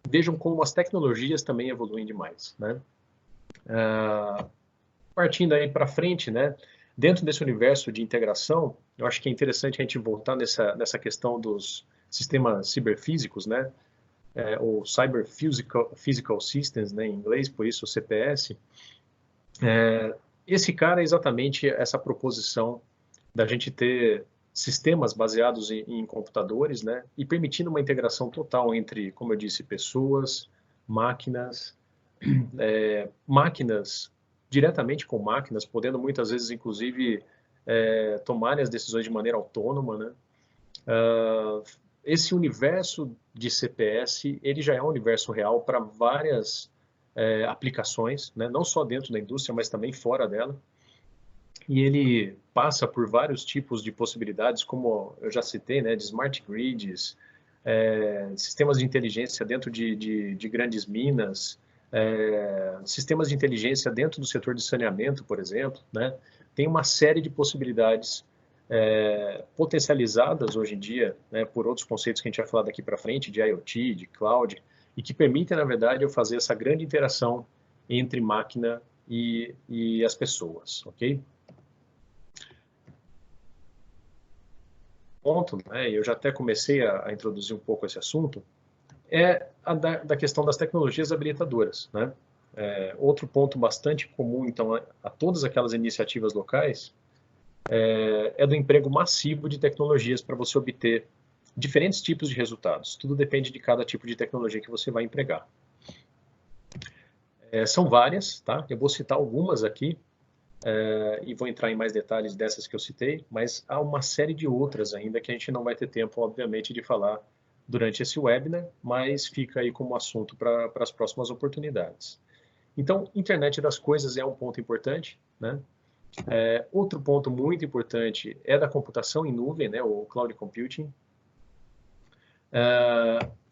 Speaker 2: vejam como as tecnologias também evoluem demais, né? Partindo aí para frente, né? Dentro desse universo de integração, eu acho que é interessante a gente voltar nessa questão dos sistemas ciberfísicos, né? Ou Cyber Physical Systems, né, em inglês, por isso o CPS. Esse cara é exatamente essa proposição da gente ter sistemas baseados em computadores, né, e permitindo uma integração total entre, como eu disse, pessoas, máquinas, máquinas diretamente com máquinas, podendo muitas vezes, inclusive, tomarem as decisões de maneira autônoma, né? Esse universo de CPS, ele já é um universo real para várias aplicações, né? Não só dentro da indústria, mas também fora dela. E ele passa por vários tipos de possibilidades, como eu já citei, né, de smart grids, sistemas de inteligência dentro de grandes minas, sistemas de inteligência dentro do setor de saneamento, por exemplo, né? Tem uma série de possibilidades potencializadas hoje em dia, né, por outros conceitos que a gente vai falar daqui para frente, de IoT, de cloud, e que permitem, na verdade, eu fazer essa grande interação entre máquina e as pessoas, ok? Ponto, né, eu já até comecei a introduzir um pouco esse assunto, da questão das tecnologias habilitadoras, né? Outro ponto bastante comum, então, a todas aquelas iniciativas locais, do emprego massivo de tecnologias para você obter diferentes tipos de resultados. Tudo depende de cada tipo de tecnologia que você vai empregar. São várias, tá? Eu vou citar algumas aqui e vou entrar em mais detalhes dessas que eu citei, mas há uma série de outras ainda que a gente não vai ter tempo, obviamente, de falar durante esse webinar, mas fica aí como assunto para as próximas oportunidades. Então, internet das coisas é um ponto importante, né? Outro ponto muito importante é da computação em nuvem, né, o cloud computing.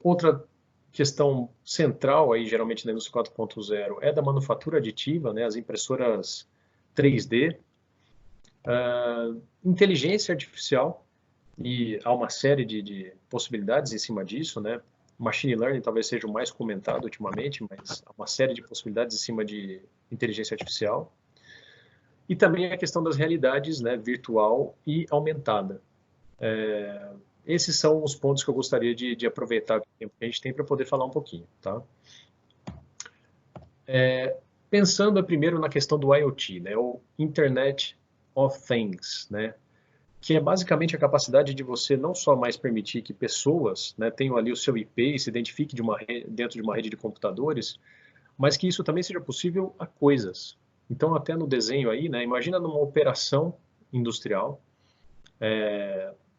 Speaker 2: Outra questão central aí, geralmente na indústria 4.0, é da manufatura aditiva, né, as impressoras 3D, inteligência artificial, e há uma série de possibilidades em cima disso, né? Machine learning talvez seja o mais comentado ultimamente, mas há uma série de possibilidades em cima de inteligência artificial. E também a questão das realidades, né, virtual e aumentada. Esses são os pontos que eu gostaria de aproveitar o tempo que a gente tem para poder falar um pouquinho, tá? Pensando primeiro na questão do IoT, né, o Internet of Things, né, que é basicamente a capacidade de você não só mais permitir que pessoas, né, tenham ali o seu IP e se identifiquem dentro de uma rede de computadores, mas que isso também seja possível a coisas. Então, até no desenho aí, né, imagina numa operação industrial,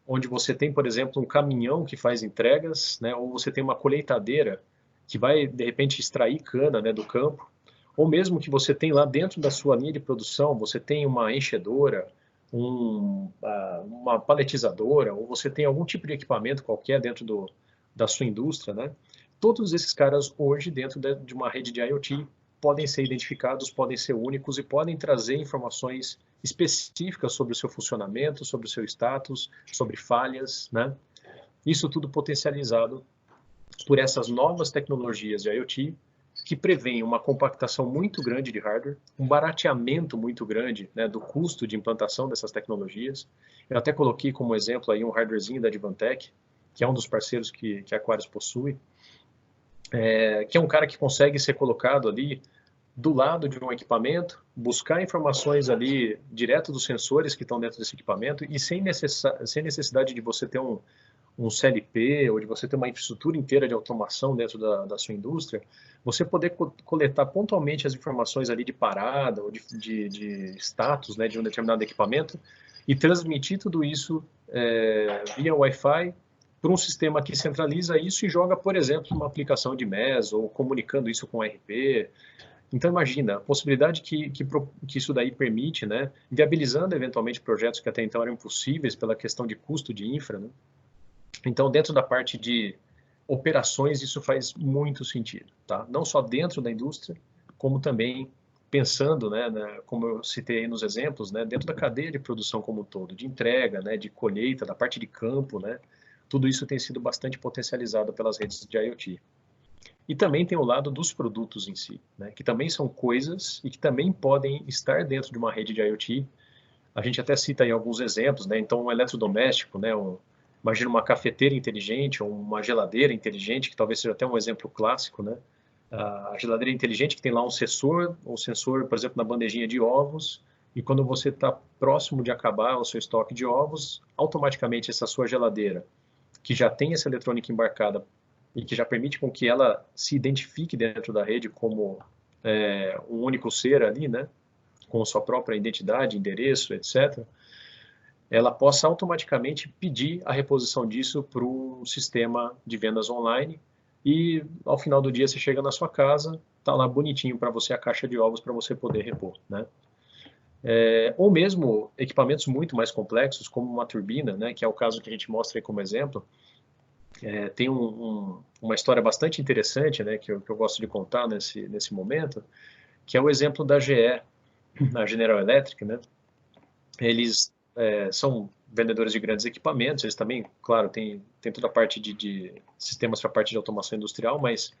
Speaker 2: onde você tem, por exemplo, um caminhão que faz entregas, né, ou você tem uma colheitadeira que vai, de repente, extrair cana, né, do campo, ou mesmo que você tem lá dentro da sua linha de produção, você tem uma enchedora, uma paletizadora, ou você tem algum tipo de equipamento qualquer dentro da sua indústria, né? Todos esses caras hoje, dentro de uma rede de IoT, podem ser identificados, podem ser únicos e podem trazer informações específicas sobre o seu funcionamento, sobre o seu status, sobre falhas, né? Isso tudo potencializado por essas novas tecnologias de IoT que prevêem uma compactação muito grande de hardware, um barateamento muito grande, né, do custo de implantação dessas tecnologias. Eu até coloquei como exemplo aí um hardwarezinho da Advantech, que é um dos parceiros que a Aquarius possui, que é um cara que consegue ser colocado ali do lado de um equipamento, buscar informações ali direto dos sensores que estão dentro desse equipamento e sem necessidade de você ter um CLP ou de você ter uma infraestrutura inteira de automação dentro da sua indústria, você poder coletar pontualmente as informações ali de parada ou de status, né, de um determinado equipamento e transmitir tudo isso via Wi-Fi para um sistema que centraliza isso e joga, por exemplo, uma aplicação de MES ou comunicando isso com RP. Então, imagina a possibilidade que isso daí permite, né, viabilizando eventualmente projetos que até então eram impossíveis pela questão de custo de infra, né? Então, dentro da parte de operações, isso faz muito sentido, tá? Não só dentro da indústria, como também pensando, né, como eu citei aí nos exemplos, né, dentro da cadeia de produção como um todo, de entrega, né, de colheita, da parte de campo, né, tudo isso tem sido bastante potencializado pelas redes de IoT. E também tem o lado dos produtos em si, né, que também são coisas e que também podem estar dentro de uma rede de IoT. A gente até cita aí alguns exemplos, né, então um eletrodoméstico, né, imagina uma cafeteira inteligente ou uma geladeira inteligente, que talvez seja até um exemplo clássico, né? A geladeira inteligente que tem lá um sensor, por exemplo, na bandejinha de ovos, e quando você está próximo de acabar o seu estoque de ovos, automaticamente essa sua geladeira, que já tem essa eletrônica embarcada e que já permite com que ela se identifique dentro da rede como um único ser ali, né? Com sua própria identidade, endereço, etc., ela possa automaticamente pedir a reposição disso para um sistema de vendas online e ao final do dia você chega na sua casa, está lá bonitinho para você a caixa de ovos para você poder repor, né? Ou mesmo equipamentos muito mais complexos, como uma turbina, né, que é o caso que a gente mostra aí como exemplo. Tem uma história bastante interessante, né, que eu gosto de contar nesse momento, que é o exemplo da GE, a General Electric, né? Eles são vendedores de grandes equipamentos, eles também, claro, tem toda a parte de sistemas para a parte de automação industrial, mas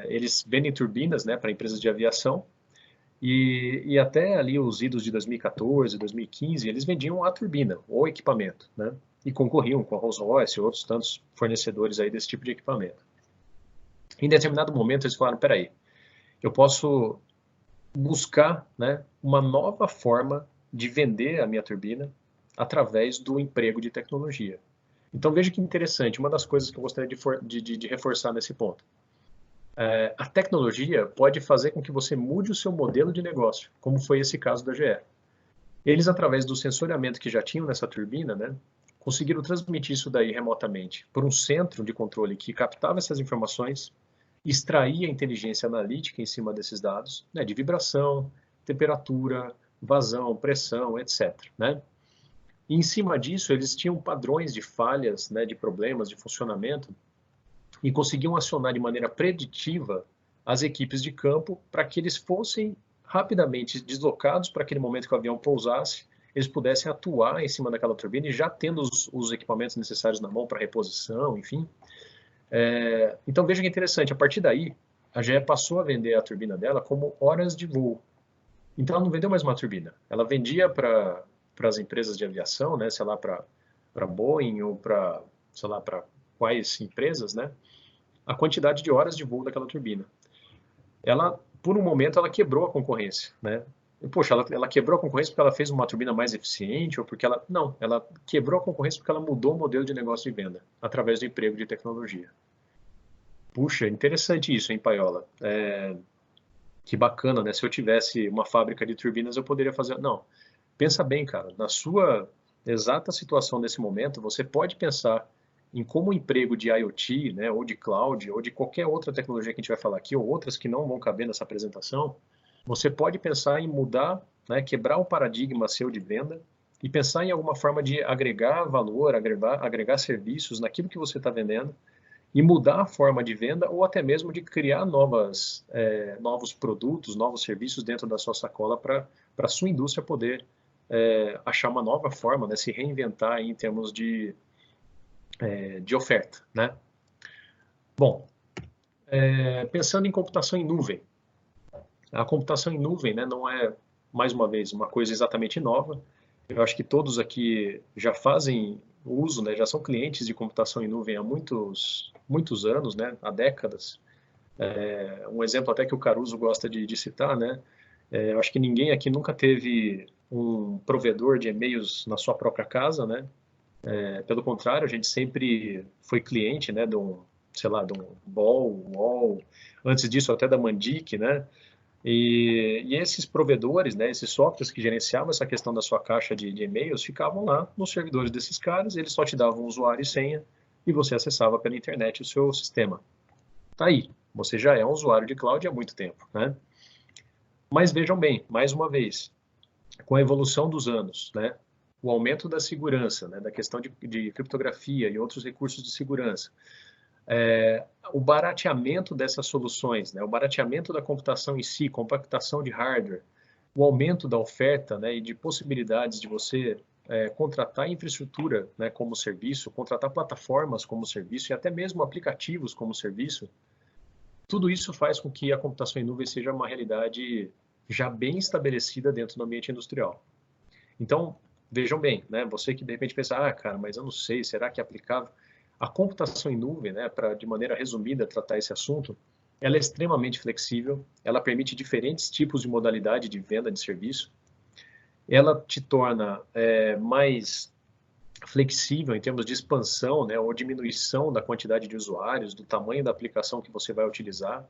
Speaker 2: eles vendem turbinas, né, para empresas de aviação, e até ali os idos de 2014, 2015, eles vendiam a turbina, ou equipamento, né, e concorriam com a Rolls-Royce e outros tantos fornecedores aí desse tipo de equipamento. Em determinado momento eles falaram, peraí, eu posso buscar, né, uma nova forma de vender a minha turbina através do emprego de tecnologia. Então veja que interessante, uma das coisas que eu gostaria de reforçar nesse ponto. A tecnologia pode fazer com que você mude o seu modelo de negócio, como foi esse caso da GE. Eles, através do sensoriamento que já tinham nessa turbina, né, conseguiram transmitir isso daí remotamente por um centro de controle que captava essas informações, extraía a inteligência analítica em cima desses dados, né, de vibração, temperatura, vazão, pressão, etc., né? E em cima disso, eles tinham padrões de falhas, né, de problemas de funcionamento e conseguiam acionar de maneira preditiva as equipes de campo para que eles fossem rapidamente deslocados para aquele momento que o avião pousasse, eles pudessem atuar em cima daquela turbina e já tendo os equipamentos necessários na mão para reposição, enfim. Então veja que interessante, a partir daí, a GE passou a vender a turbina dela como horas de voo. Então ela não vendeu mais uma turbina, ela vendia para as empresas de aviação, né, sei lá, para Boeing ou para, sei lá, para quais empresas, né, a quantidade de horas de voo daquela turbina. Ela, por um momento, ela quebrou a concorrência, né? E, poxa, ela quebrou a concorrência porque ela fez uma turbina mais eficiente ou porque ela... Não, ela quebrou a concorrência porque ela mudou o modelo de negócio de venda através do emprego de tecnologia. Puxa, interessante isso, hein, Paiola? Que bacana, né? Se eu tivesse uma fábrica de turbinas, eu poderia fazer... Não, pensa bem, cara, exata situação desse momento, você pode pensar em como o emprego de IoT, né, ou de cloud, ou de qualquer outra tecnologia que a gente vai falar aqui, ou outras que não vão caber nessa apresentação, você pode pensar em mudar, né, quebrar o paradigma seu de venda e pensar em alguma forma de agregar valor, agregar serviços naquilo que você está vendendo e mudar a forma de venda ou até mesmo de criar novos produtos, novos serviços dentro da sua sacola para a sua indústria poder achar uma nova forma, né, se reinventar em termos de oferta, né? Bom, pensando em computação em nuvem, a computação em nuvem, né, não é, mais uma vez, uma coisa exatamente nova. Eu acho que todos aqui já fazem uso, né, já são clientes de computação em nuvem há muitos anos, né, há décadas. Um exemplo até que o Caruso gosta de citar, né, eu acho que ninguém aqui nunca teve um provedor de e-mails na sua própria casa, né? Pelo contrário, a gente sempre foi cliente, né, de um, sei lá, de um Ball, UOL, antes disso até da Mandic, né? E esses provedores, né, esses softwares que gerenciavam essa questão da sua caixa de e-mails ficavam lá nos servidores desses caras, eles só te davam um usuário e senha e você acessava pela internet o seu sistema. Tá aí, você já é um usuário de cloud há muito tempo, né? Mas vejam bem, mais uma vez, com a evolução dos anos, né, o aumento da segurança, né, da questão de criptografia e outros recursos de segurança, o barateamento dessas soluções, né, o barateamento da computação em si, compactação de hardware, o aumento da oferta, né, e de possibilidades de você contratar infraestrutura, né, como serviço, contratar plataformas como serviço e até mesmo aplicativos como serviço, tudo isso faz com que a computação em nuvem seja uma realidade já bem estabelecida dentro do ambiente industrial. Então, vejam bem, né, você que de repente pensa, cara, mas eu não sei, será que é aplicável? A computação em nuvem, né, para de maneira resumida tratar esse assunto, ela é extremamente flexível, ela permite diferentes tipos de modalidade de venda de serviço, ela te torna mais flexível em termos de expansão, né, ou diminuição da quantidade de usuários, do tamanho da aplicação que você vai utilizar.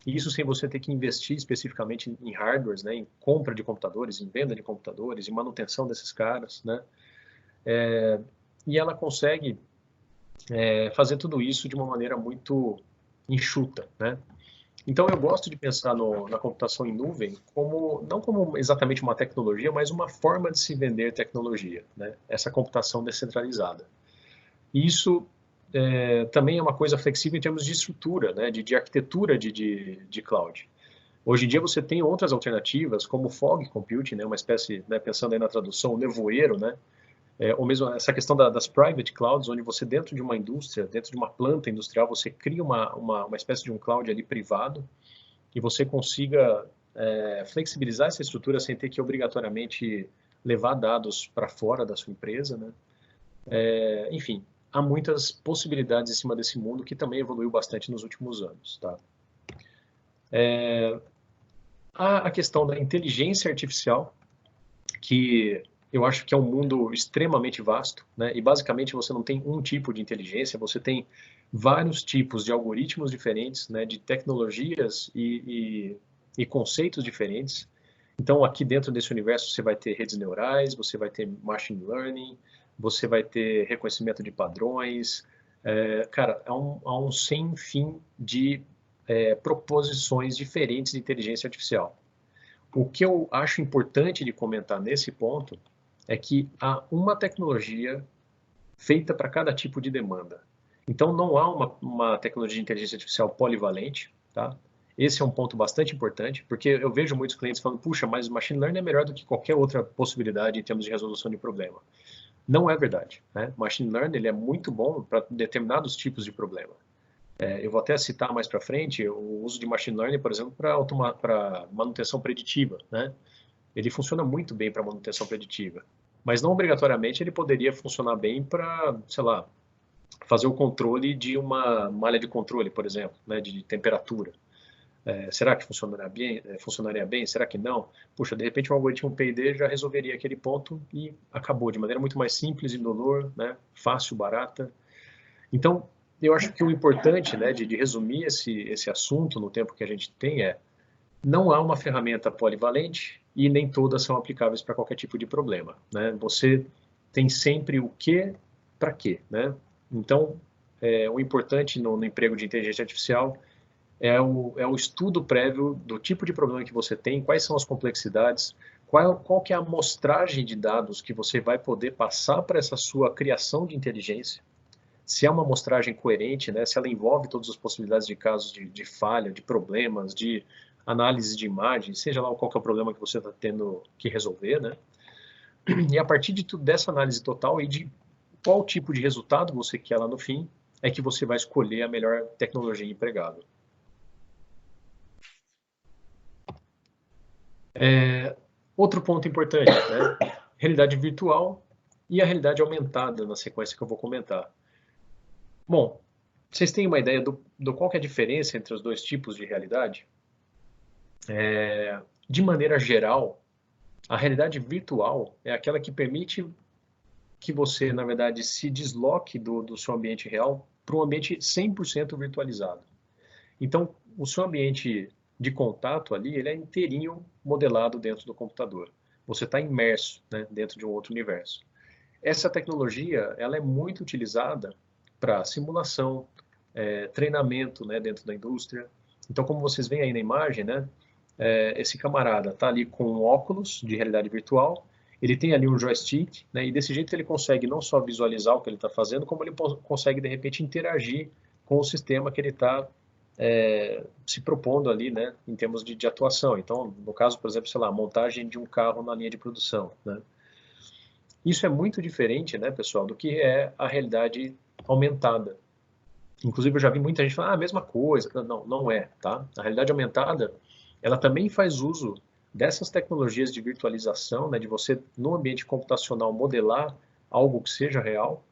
Speaker 2: E isso sem você ter que investir especificamente em hardwares, né, em compra de computadores, em venda de computadores, em manutenção desses caras, né? E ela consegue fazer tudo isso de uma maneira muito enxuta, né? Então eu gosto de pensar na computação em nuvem como não como exatamente uma tecnologia, mas uma forma de se vender tecnologia, né? Essa computação descentralizada. E isso também é uma coisa flexível em termos de estrutura, né? De arquitetura de cloud. Hoje em dia você tem outras alternativas, como o fog computing, né? Uma espécie, né, pensando aí na tradução, o nevoeiro, né? Ou mesmo essa questão das private clouds, onde você dentro de uma indústria, dentro de uma planta industrial, você cria uma espécie de um cloud ali privado e você consiga flexibilizar essa estrutura sem ter que obrigatoriamente levar dados para fora da sua empresa, né? Enfim, há muitas possibilidades em cima desse mundo que também evoluiu bastante nos últimos anos, tá? Há a questão da inteligência artificial, que eu acho que é um mundo extremamente vasto, né? E basicamente você não tem um tipo de inteligência, você tem vários tipos de algoritmos diferentes, né? De tecnologias e conceitos diferentes. Então, aqui dentro desse universo, você vai ter redes neurais, você vai ter machine learning, você vai ter reconhecimento de padrões. Cara, há um sem fim de proposições diferentes de inteligência artificial. O que eu acho importante de comentar nesse ponto é que há uma tecnologia feita para cada tipo de demanda. Então, não há uma tecnologia de inteligência artificial polivalente, tá? Esse é um ponto bastante importante, porque eu vejo muitos clientes falando, puxa, mas o machine learning é melhor do que qualquer outra possibilidade em termos de resolução de problema. Não é verdade, né? Machine learning ele é muito bom para determinados tipos de problema. Eu vou até citar mais para frente o uso de machine learning, por exemplo, para manutenção preditiva, né? Ele funciona muito bem para manutenção preditiva, mas não obrigatoriamente ele poderia funcionar bem para, sei lá, fazer o controle de uma malha de controle, por exemplo, né, de temperatura. Será que funcionaria bem? Será que não? Puxa, de repente um algoritmo PID já resolveria aquele ponto e acabou de maneira muito mais simples, indolor, né, fácil, barata. Então, eu acho que o importante, né, de resumir esse assunto no tempo que a gente tem não há uma ferramenta polivalente e nem todas são aplicáveis para qualquer tipo de problema, né? Você tem sempre o que para quê, né? Então, o importante no emprego de inteligência artificial é o estudo prévio do tipo de problema que você tem, quais são as complexidades, qual que é a amostragem de dados que você vai poder passar para essa sua criação de inteligência, se é uma amostragem coerente, né, se ela envolve todas as possibilidades de casos de falha, de problemas, de análise de imagem, seja lá qual que é o problema que você está tendo que resolver, né? E a partir dessa análise total e de qual tipo de resultado você quer lá no fim, é que você vai escolher a melhor tecnologia empregável. Outro ponto importante, né? Realidade virtual e a realidade aumentada, na sequência que eu vou comentar. Bom, vocês têm uma ideia do qual que é a diferença entre os dois tipos de realidade? De maneira geral, a realidade virtual é aquela que permite que você, na verdade, se desloque do seu ambiente real para um ambiente 100% virtualizado. Então, o seu ambiente de contato ali, ele é inteirinho modelado dentro do computador. Você está imerso, né, dentro de um outro universo. Essa tecnologia, ela é muito utilizada para simulação, treinamento, né, dentro da indústria. Então, como vocês veem aí na imagem, né, esse camarada está ali com um óculos de realidade virtual, ele tem ali um joystick, né, e desse jeito ele consegue não só visualizar o que ele está fazendo, como ele consegue, de repente, interagir com o sistema que ele está se propondo ali, né, em termos de atuação. Então, no caso, por exemplo, sei lá, montagem de um carro na linha de produção, né? Isso é muito diferente, né, pessoal, do que é a realidade aumentada. Inclusive, eu já vi muita gente falar, a mesma coisa. Não, não é, tá? A realidade aumentada, ela também faz uso dessas tecnologias de virtualização, né, de você, no ambiente computacional, modelar algo que seja real,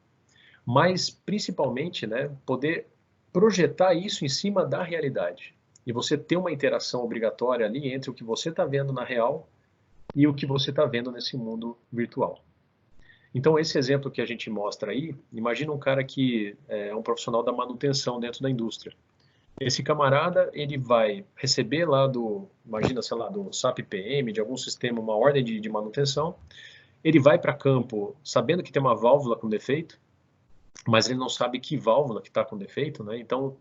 Speaker 2: mas, principalmente, né, poder projetar isso em cima da realidade. E você ter uma interação obrigatória ali entre o que você está vendo na real e o que você está vendo nesse mundo virtual. Então, esse exemplo que a gente mostra aí, imagina um cara que é um profissional da manutenção dentro da indústria. Esse camarada, ele vai receber lá imagina, sei lá, do SAP PM, de algum sistema, uma ordem de manutenção. Ele vai para campo sabendo que tem uma válvula com defeito, mas ele não sabe que válvula que está com defeito, né? Então,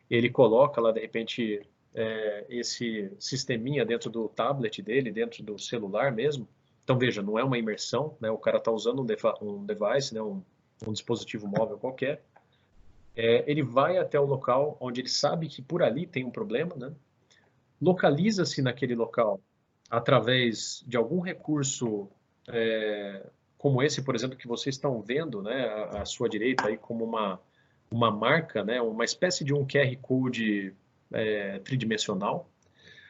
Speaker 2: ele coloca lá, de repente, esse sisteminha dentro do tablet dele, dentro do celular mesmo. Então, veja, não é uma imersão, né? O cara está usando um device, né? um dispositivo móvel qualquer. Ele vai até o local onde ele sabe que por ali tem um problema, né? Localiza-se naquele local através de algum recurso como esse, por exemplo, que vocês estão vendo, né, à sua direita aí como uma marca, né, uma espécie de um QR Code tridimensional.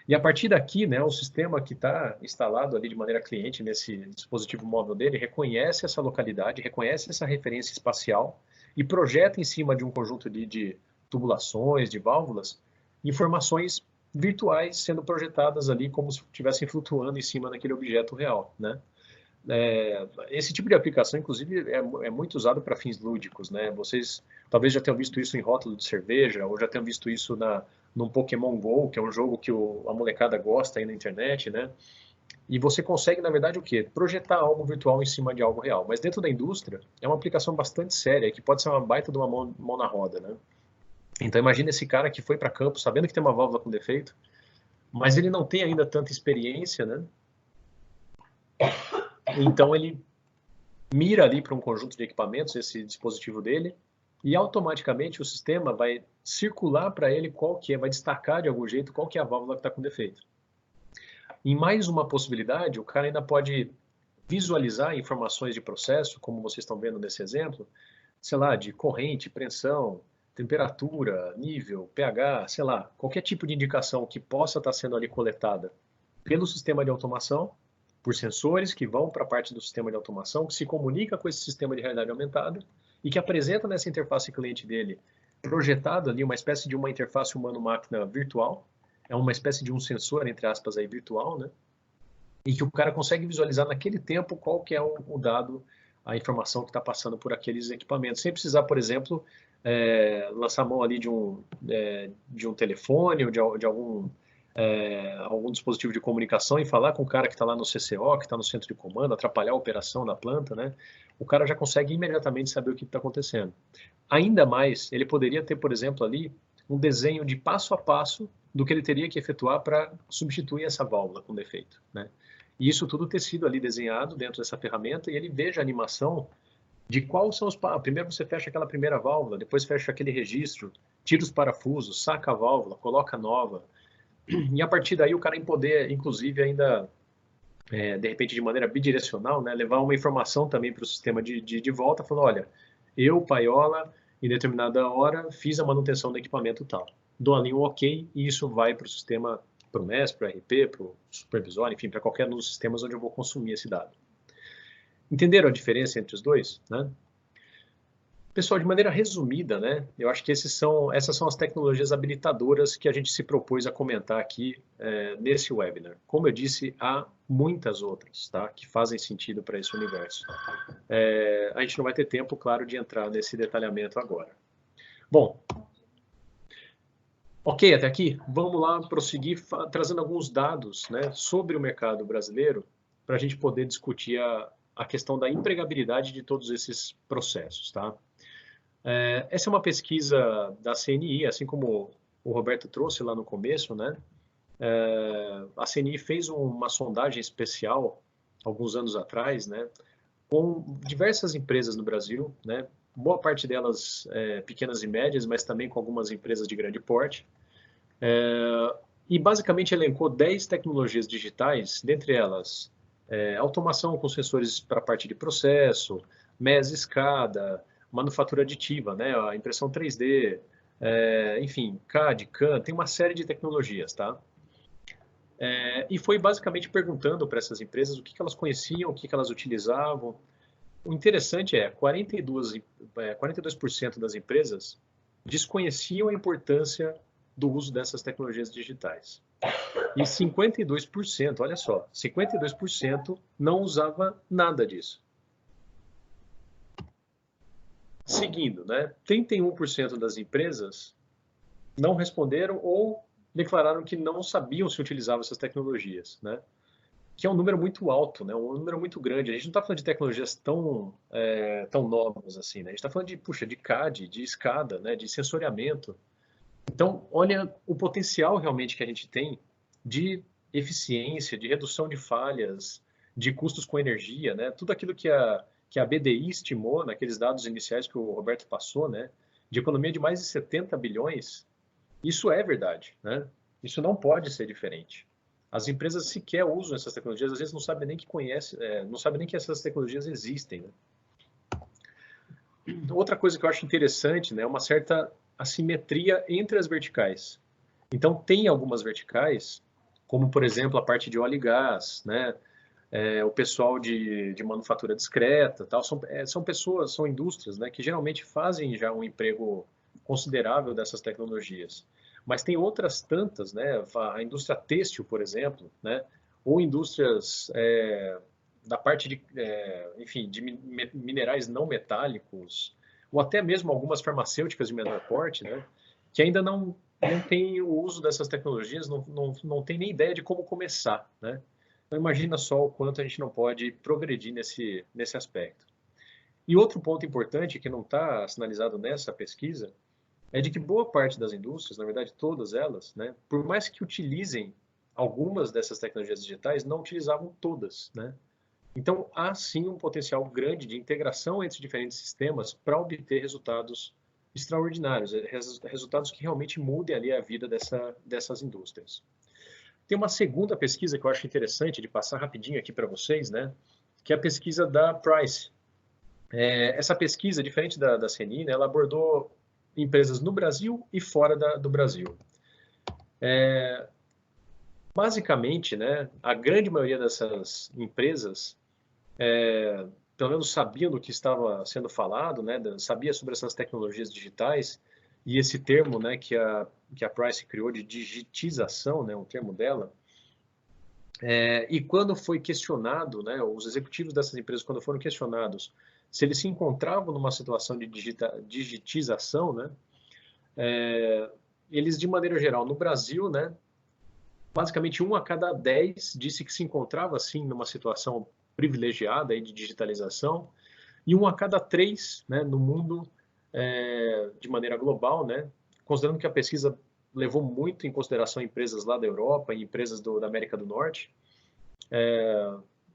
Speaker 2: E a partir daqui, né, o sistema que está instalado ali de maneira cliente nesse dispositivo móvel dele reconhece essa localidade, reconhece essa referência espacial e projeta em cima de um conjunto de tubulações, de válvulas, informações virtuais sendo projetadas ali como se estivessem flutuando em cima daquele objeto real, né? Esse tipo de aplicação, inclusive, é muito usado para fins lúdicos, né? Vocês talvez já tenham visto isso em rótulo de cerveja, ou já tenham visto isso num Pokémon Go, que é um jogo que a molecada gosta aí na internet, né? E você consegue, na verdade, o quê? Projetar algo virtual em cima de algo real. Mas dentro da indústria, é uma aplicação bastante séria, que pode ser uma baita de uma mão na roda, né? Então, imagina esse cara que foi para campo sabendo que tem uma válvula com defeito, mas ele não tem ainda tanta experiência, né? Então, ele mira ali para um conjunto de equipamentos, esse dispositivo dele, e automaticamente o sistema vai circular para ele vai destacar de algum jeito qual que é a válvula que está com defeito. Em mais uma possibilidade, o cara ainda pode visualizar informações de processo, como vocês estão vendo nesse exemplo, sei lá, de corrente, pressão, temperatura, nível, pH, sei lá, qualquer tipo de indicação que possa estar sendo ali coletada pelo sistema de automação, por sensores que vão para a parte do sistema de automação, que se comunica com esse sistema de realidade aumentada e que apresenta nessa interface cliente dele, projetado ali uma espécie de uma interface humano-máquina virtual, é uma espécie de um sensor, entre aspas, aí, virtual, né? E que o cara consegue visualizar naquele tempo qual que é o dado, a informação que está passando por aqueles equipamentos, sem precisar, por exemplo, lançar a mão ali de um telefone ou de algum algum dispositivo de comunicação e falar com o cara que está lá no CCO, que está no centro de comando, atrapalhar a operação da planta, né? O cara já consegue imediatamente saber o que está acontecendo. Ainda mais, ele poderia ter, por exemplo, ali um desenho de passo a passo do que ele teria que efetuar para substituir essa válvula com defeito, né? E isso tudo ter sido ali desenhado dentro dessa ferramenta e ele veja a animação de quais são os... Primeiro você fecha aquela primeira válvula, depois fecha aquele registro, tira os parafusos, saca a válvula, coloca a nova. E a partir daí o cara poder, inclusive, ainda, de repente, de maneira bidirecional, né, levar uma informação também para o sistema de volta, falando, olha, eu, Paiola, em determinada hora, fiz a manutenção do equipamento tal. Dou ali um ok e isso vai para o sistema, para o MES, para o RP, para o supervisório, enfim, para qualquer um dos sistemas onde eu vou consumir esse dado. Entenderam a diferença entre os dois, né? Pessoal, de maneira resumida, né, eu acho que essas são as tecnologias habilitadoras que a gente se propôs a comentar aqui nesse webinar. Como eu disse, há muitas outras, tá, que fazem sentido para esse universo. A gente não vai ter tempo, claro, de entrar nesse detalhamento agora. Bom, ok até aqui? Vamos lá prosseguir trazendo alguns dados, né, sobre o mercado brasileiro para a gente poder discutir a questão da empregabilidade de todos esses processos, tá? Essa é uma pesquisa da CNI, assim como o Roberto trouxe lá no começo, né? A CNI fez uma sondagem especial alguns anos atrás, né? Com diversas empresas no Brasil, né? Boa parte delas pequenas e médias, mas também com algumas empresas de grande porte. E basicamente elencou 10 tecnologias digitais, dentre elas automação com sensores para a parte de processo, MES escada, manufatura aditiva, né, a impressão 3D, enfim, CAD, CAM, tem uma série de tecnologias, tá? E foi basicamente perguntando para essas empresas o que elas conheciam, o que elas utilizavam. O interessante 42% das empresas desconheciam a importância do uso dessas tecnologias digitais. E 52%, olha só, 52% não usava nada disso. Seguindo, né? 31% das empresas não responderam ou declararam que não sabiam se utilizavam essas tecnologias, né? Que é um número muito alto, né? Um número muito grande. A gente não está falando de tecnologias tão novas assim, né? A gente está falando de CAD, de escada, né? De sensoriamento. Então, olha o potencial realmente que a gente tem de eficiência, de redução de falhas, de custos com energia, né? Tudo aquilo que a BDI estimou naqueles dados iniciais que o Roberto passou, né? De economia de mais de 70 bilhões, isso é verdade, né? Isso não pode ser diferente. As empresas sequer usam essas tecnologias, às vezes não sabem nem que não sabem nem que essas tecnologias existem, né? Outra coisa que eu acho interessante, né, é uma certa assimetria entre as verticais. Então, tem algumas verticais, como, por exemplo, a parte de óleo e gás, né, o pessoal de manufatura discreta, tal, são pessoas, são indústrias, né, que geralmente fazem já um emprego considerável dessas tecnologias. Mas tem outras tantas, né, a indústria têxtil, por exemplo, né, ou indústrias da parte de, enfim, de minerais não metálicos, ou até mesmo algumas farmacêuticas de menor porte, né, que ainda não tem o uso dessas tecnologias, não tem nem ideia de como começar, né? Então imagina só o quanto a gente não pode progredir nesse aspecto. E outro ponto importante que não está sinalizado nessa pesquisa é de que boa parte das indústrias, na verdade todas elas, né, por mais que utilizem algumas dessas tecnologias digitais, não utilizavam todas, né? Então, há sim um potencial grande de integração entre diferentes sistemas para obter resultados extraordinários, resultados que realmente mudem ali a vida dessas indústrias. Tem uma segunda pesquisa que eu acho interessante de passar rapidinho aqui para vocês, né, que é a pesquisa da Price. Essa pesquisa, diferente da CNI, né, ela abordou empresas no Brasil e fora do Brasil. Basicamente, né, a grande maioria dessas empresas pelo menos sabiam do que estava sendo falado, né, sabia sobre essas tecnologias digitais e esse termo, né, que a Price criou de digitização, né, um termo dela. E quando foi questionado, né, os executivos dessas empresas, quando foram questionados se eles se encontravam numa situação de digitização, né, eles, de maneira geral, no Brasil, né, basicamente 1 a cada 10 disse que se encontrava, assim, numa situação privilegiada aí de digitalização, e 1 a cada 3, né, no mundo, de maneira global, né, considerando que a pesquisa levou muito em consideração empresas lá da Europa e empresas da América do Norte,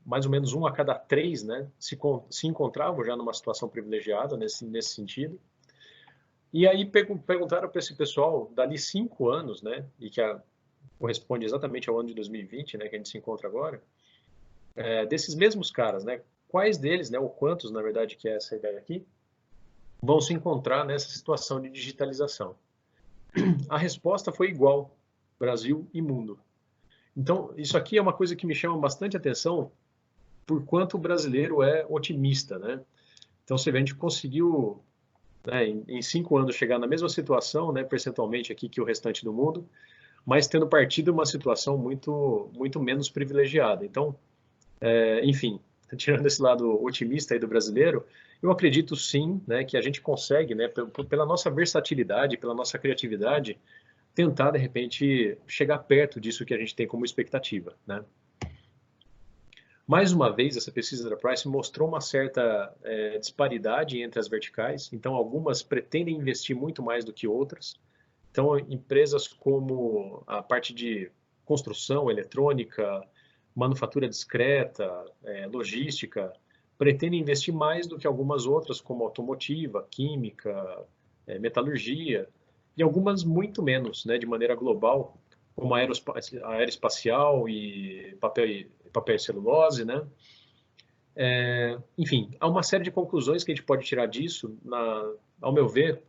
Speaker 2: mais ou menos 1 a cada 3, né, se encontravam já numa situação privilegiada nesse sentido. E aí perguntaram para esse pessoal, dali 5 anos, né, e que corresponde exatamente ao ano de 2020, né, que a gente se encontra agora, desses mesmos caras, né, quais deles, né, ou quantos, na verdade, que é essa ideia aqui, vão se encontrar nessa situação de digitalização? A resposta foi igual, Brasil e mundo. Então, isso aqui é uma coisa que me chama bastante atenção, por quanto o brasileiro é otimista, né? Então, você vê, a gente conseguiu, né, em 5 anos, chegar na mesma situação, né, percentualmente aqui que o restante do mundo, mas tendo partido uma situação muito, muito menos privilegiada. Então, enfim, tirando esse lado otimista aí do brasileiro, eu acredito sim, né, que a gente consegue, né, pela nossa versatilidade, pela nossa criatividade, tentar, de repente, chegar perto disso que a gente tem como expectativa, né? Mais uma vez, essa pesquisa da Price mostrou uma certa disparidade entre as verticais, então algumas pretendem investir muito mais do que outras. Então, empresas como a parte de construção, eletrônica, manufatura discreta, logística, pretendem investir mais do que algumas outras, como automotiva, química, metalurgia, e algumas muito menos, né, de maneira global, como a aeroespacial e papel e celulose, né? Enfim, há uma série de conclusões que a gente pode tirar disso. Ao meu ver,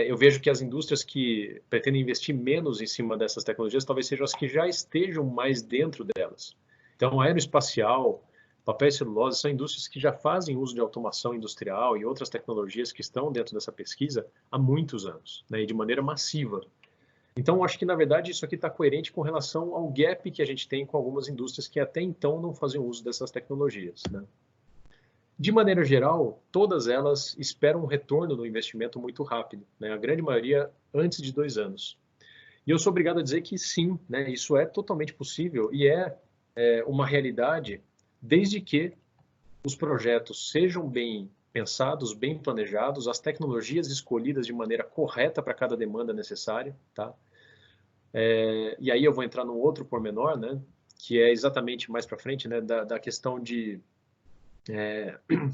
Speaker 2: eu vejo que as indústrias que pretendem investir menos em cima dessas tecnologias talvez sejam as que já estejam mais dentro delas. Então, aeroespacial, papel e celulose são indústrias que já fazem uso de automação industrial e outras tecnologias que estão dentro dessa pesquisa há muitos anos, né, e de maneira massiva. Então, acho que, na verdade, isso aqui está coerente com relação ao gap que a gente tem com algumas indústrias que até então não faziam uso dessas tecnologias, né? De maneira geral, todas elas esperam um retorno do investimento muito rápido, né? A grande maioria antes de 2 anos. E eu sou obrigado a dizer que sim, né? Isso é totalmente possível e é uma realidade, desde que os projetos sejam bem pensados, bem planejados, as tecnologias escolhidas de maneira correta para cada demanda necessária, tá? E aí eu vou entrar num outro pormenor, né? Que é exatamente mais para frente, né? Da questão de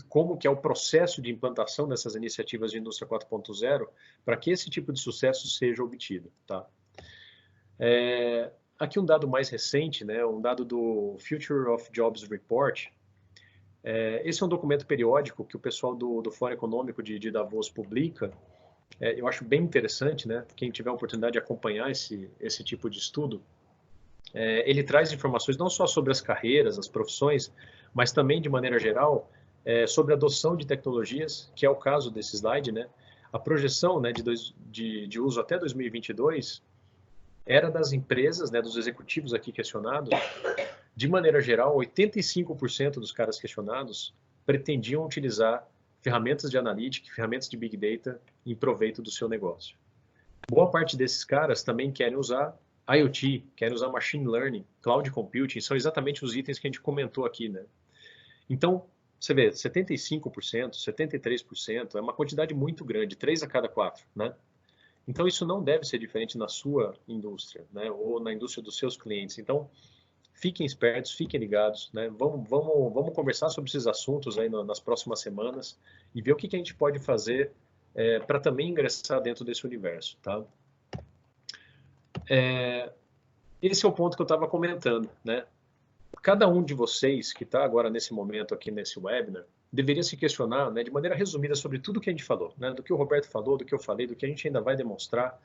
Speaker 2: como que é o processo de implantação dessas iniciativas de indústria 4.0 para que esse tipo de sucesso seja obtido, tá? Aqui um dado mais recente, né, um dado do Future of Jobs Report. Esse é um documento periódico que o pessoal do Fórum Econômico de Davos publica. Eu acho bem interessante, né, quem tiver a oportunidade de acompanhar esse tipo de estudo. Ele traz informações não só sobre as carreiras, as profissões, mas também, de maneira geral, sobre a adoção de tecnologias, que é o caso desse slide, né? A projeção, né, de uso até 2022 era das empresas, né, dos executivos aqui questionados, de maneira geral, 85% dos caras questionados pretendiam utilizar ferramentas de analytics, ferramentas de Big Data em proveito do seu negócio. Boa parte desses caras também querem usar IoT, querem usar Machine Learning, Cloud Computing, são exatamente os itens que a gente comentou aqui, né? Então, você vê, 75%, 73%, é uma quantidade muito grande, 3 a cada 4, né? Então, isso não deve ser diferente na sua indústria, né? Ou na indústria dos seus clientes. Então, fiquem espertos, fiquem ligados, né? Vamos conversar sobre esses assuntos aí nas próximas semanas e ver o que a gente pode fazer para também ingressar dentro desse universo, tá? Esse é o ponto que eu estava comentando, né? Cada um de vocês que está agora nesse momento aqui nesse webinar deveria se questionar, né, de maneira resumida sobre tudo que a gente falou, né, do que o Roberto falou, do que eu falei, do que a gente ainda vai demonstrar.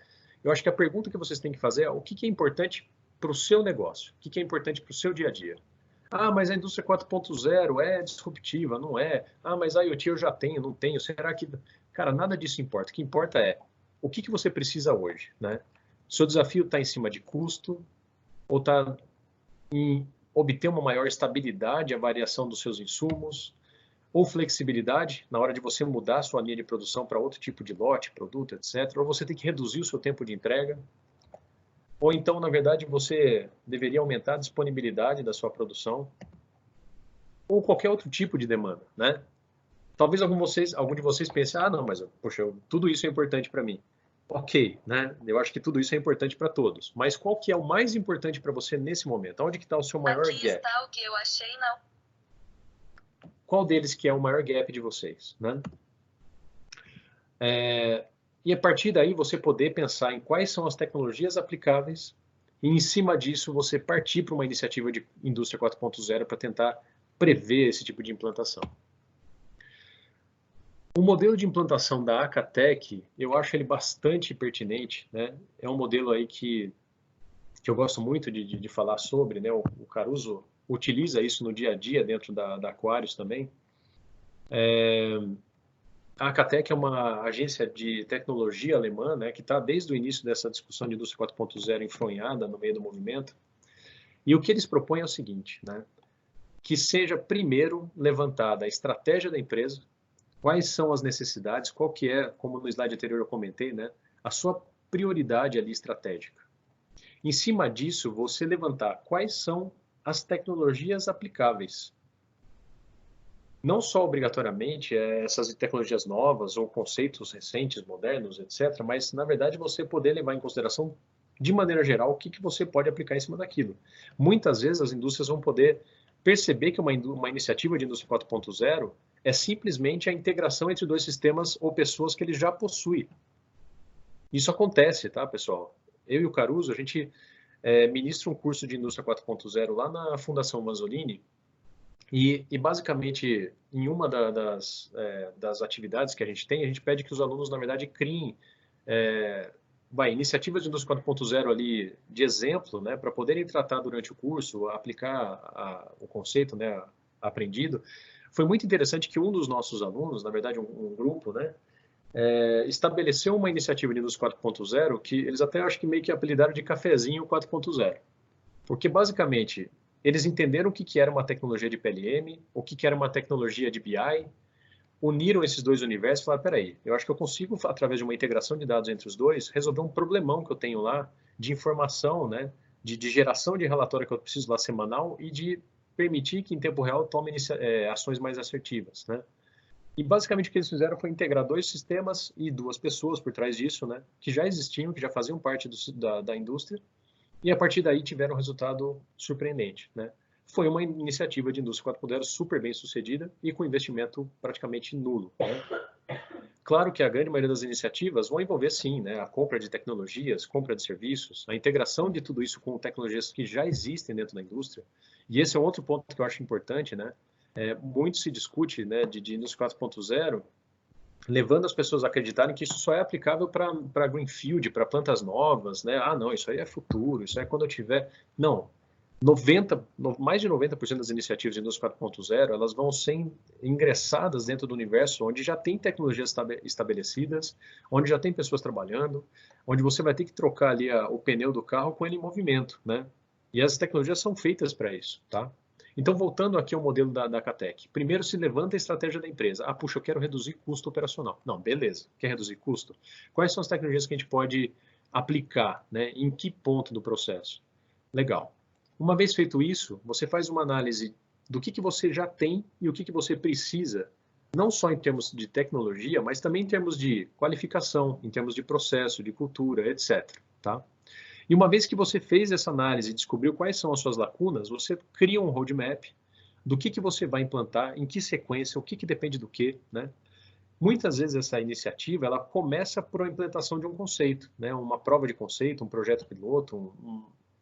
Speaker 2: Eu acho que a pergunta que vocês têm que fazer é o que é importante para o seu negócio, o que é importante para o seu dia a dia. Ah, mas a indústria 4.0 é disruptiva, não é? Ah, mas a IoT eu já tenho, não tenho. Será que... Cara, nada disso importa. O que importa é o que você precisa hoje, né? Seu desafio está em cima de custo ou está em obter uma maior estabilidade, a variação dos seus insumos, ou flexibilidade na hora de você mudar a sua linha de produção para outro tipo de lote, produto, etc. Ou você tem que reduzir o seu tempo de entrega. Ou então, na verdade, você deveria aumentar a disponibilidade da sua produção, ou qualquer outro tipo de demanda, né? Talvez algum de vocês pense, ah, não, mas poxa, tudo isso é importante para mim. Ok, né? Eu acho que tudo isso é importante para todos. Mas qual que é o mais importante para você nesse momento? Onde que está o seu maior
Speaker 3: Aqui
Speaker 2: gap?
Speaker 3: está o que eu achei, não.
Speaker 2: Qual deles que é o maior gap de vocês, né? E a partir daí você poder pensar em quais são as tecnologias aplicáveis e em cima disso você partir para uma iniciativa de indústria 4.0 para tentar prever esse tipo de implantação. O modelo de implantação da Acatec, eu acho ele bastante pertinente, né? É um modelo aí que eu gosto muito de falar sobre, né? O Caruso utiliza isso no dia a dia dentro da Aquarius também. A Acatec é uma agência de tecnologia alemã, né, que está desde o início dessa discussão de indústria 4.0 enfronhada no meio do movimento. E o que eles propõem é o seguinte, né, que seja primeiro levantada a estratégia da empresa, quais são as necessidades, qual que é, como no slide anterior eu comentei, né, a sua prioridade ali estratégica. Em cima disso, você levantar quais são as tecnologias aplicáveis. Não só obrigatoriamente essas tecnologias novas ou conceitos recentes, modernos, etc., mas, na verdade, você poder levar em consideração, de maneira geral, o que você pode aplicar em cima daquilo. Muitas vezes as indústrias vão poder perceber que uma iniciativa de indústria 4.0 é simplesmente a integração entre dois sistemas ou pessoas que ele já possui. Isso acontece, tá, pessoal? Eu e o Caruso, a gente ministra um curso de indústria 4.0 lá na Fundação Manzolini, e basicamente, em uma das atividades que a gente pede que os alunos, na verdade, criem iniciativas de indústria 4.0 ali de exemplo, né, para poderem tratar durante o curso, aplicar o conceito, né, aprendido. Foi muito interessante que um dos nossos alunos, na verdade, um grupo, né, estabeleceu uma iniciativa de indústria 4.0 que eles até acho que meio que apelidaram de cafezinho 4.0. Porque, basicamente, eles entenderam o que era uma tecnologia de PLM, o que era uma tecnologia de BI, uniram esses dois universos e falaram, peraí, eu acho que eu consigo, através de uma integração de dados entre os dois, resolver um problemão que eu tenho lá de informação, né, de geração de relatório que eu preciso lá semanal e de permitir que, em tempo real, tome ações mais assertivas, né? E, basicamente, o que eles fizeram foi integrar dois sistemas e duas pessoas por trás disso, né, que já existiam, que já faziam parte da indústria, e a partir daí tiveram um resultado surpreendente, né? Foi uma iniciativa de indústria 4.0 super bem sucedida e com investimento praticamente nulo, né? Claro que a grande maioria das iniciativas vão envolver, sim, né, a compra de tecnologias, compra de serviços, a integração de tudo isso com tecnologias que já existem dentro da indústria. E esse é um outro ponto que eu acho importante, né? Muito se discute, né, de indústria 4.0, levando as pessoas a acreditarem que isso só é aplicável para greenfield, para plantas novas, né? Ah, não, isso aí é futuro, isso é quando eu tiver... Não, mais de 90% das iniciativas de indústria 4.0, elas vão ser ingressadas dentro do universo onde já tem tecnologias estabelecidas, onde já tem pessoas trabalhando, onde você vai ter que trocar ali o pneu do carro com ele em movimento, né? E as tecnologias são feitas para isso, tá? Então, voltando aqui ao modelo da Acatec, primeiro se levanta a estratégia da empresa. Ah, puxa, eu quero reduzir custo operacional. Não, beleza, quer reduzir custo? Quais são as tecnologias que a gente pode aplicar, né? Em que ponto do processo? Legal. Uma vez feito isso, você faz uma análise do que você já tem e o que você precisa, não só em termos de tecnologia, mas também em termos de qualificação, em termos de processo, de cultura, etc. Tá? E uma vez que você fez essa análise e descobriu quais são as suas lacunas, você cria um roadmap do que você vai implantar, em que sequência, o que depende do que, né? Muitas vezes essa iniciativa, ela começa por uma implementação de um conceito, né? Uma prova de conceito, um projeto piloto,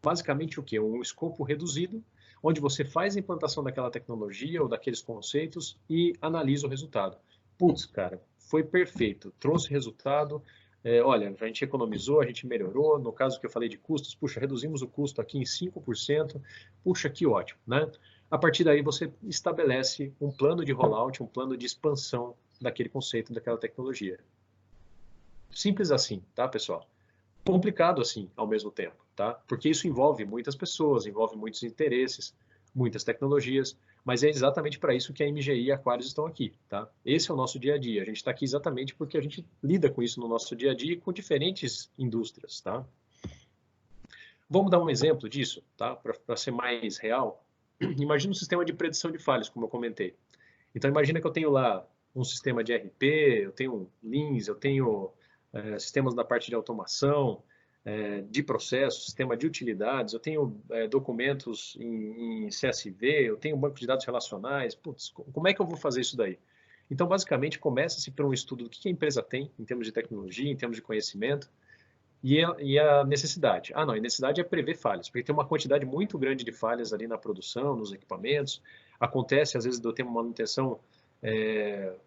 Speaker 2: basicamente o quê? Um escopo reduzido, onde você faz a implantação daquela tecnologia ou daqueles conceitos e analisa o resultado. Putz, cara, foi perfeito, trouxe resultado, olha, a gente economizou, a gente melhorou, no caso que eu falei de custos, puxa, reduzimos o custo aqui em 5%, puxa, que ótimo, né? A partir daí você estabelece um plano de rollout, um plano de expansão daquele conceito, daquela tecnologia. Simples assim, tá, pessoal? Complicado assim, ao mesmo tempo, tá? Porque isso envolve muitas pessoas, envolve muitos interesses, muitas tecnologias, mas é exatamente para isso que a MGI e a Aquarius estão aqui, tá? Esse é o nosso dia a dia. A gente está aqui exatamente porque a gente lida com isso no nosso dia a dia com diferentes indústrias, tá? Vamos dar um exemplo disso, tá? Para ser mais real. Imagina um sistema de predição de falhas, como eu comentei. Então, imagina que eu tenho lá um sistema de ERP, eu tenho Leans, eu tenho sistemas da parte de automação, de processos, sistema de utilidades, eu tenho documentos em CSV, eu tenho um banco de dados relacionais. Putz, como é que eu vou fazer isso daí? Então, basicamente, começa-se por um estudo do que a empresa tem em termos de tecnologia, em termos de conhecimento, e a necessidade. Ah, não, a necessidade é prever falhas, porque tem uma quantidade muito grande de falhas ali na produção, nos equipamentos. Acontece, às vezes, de eu ter uma manutenção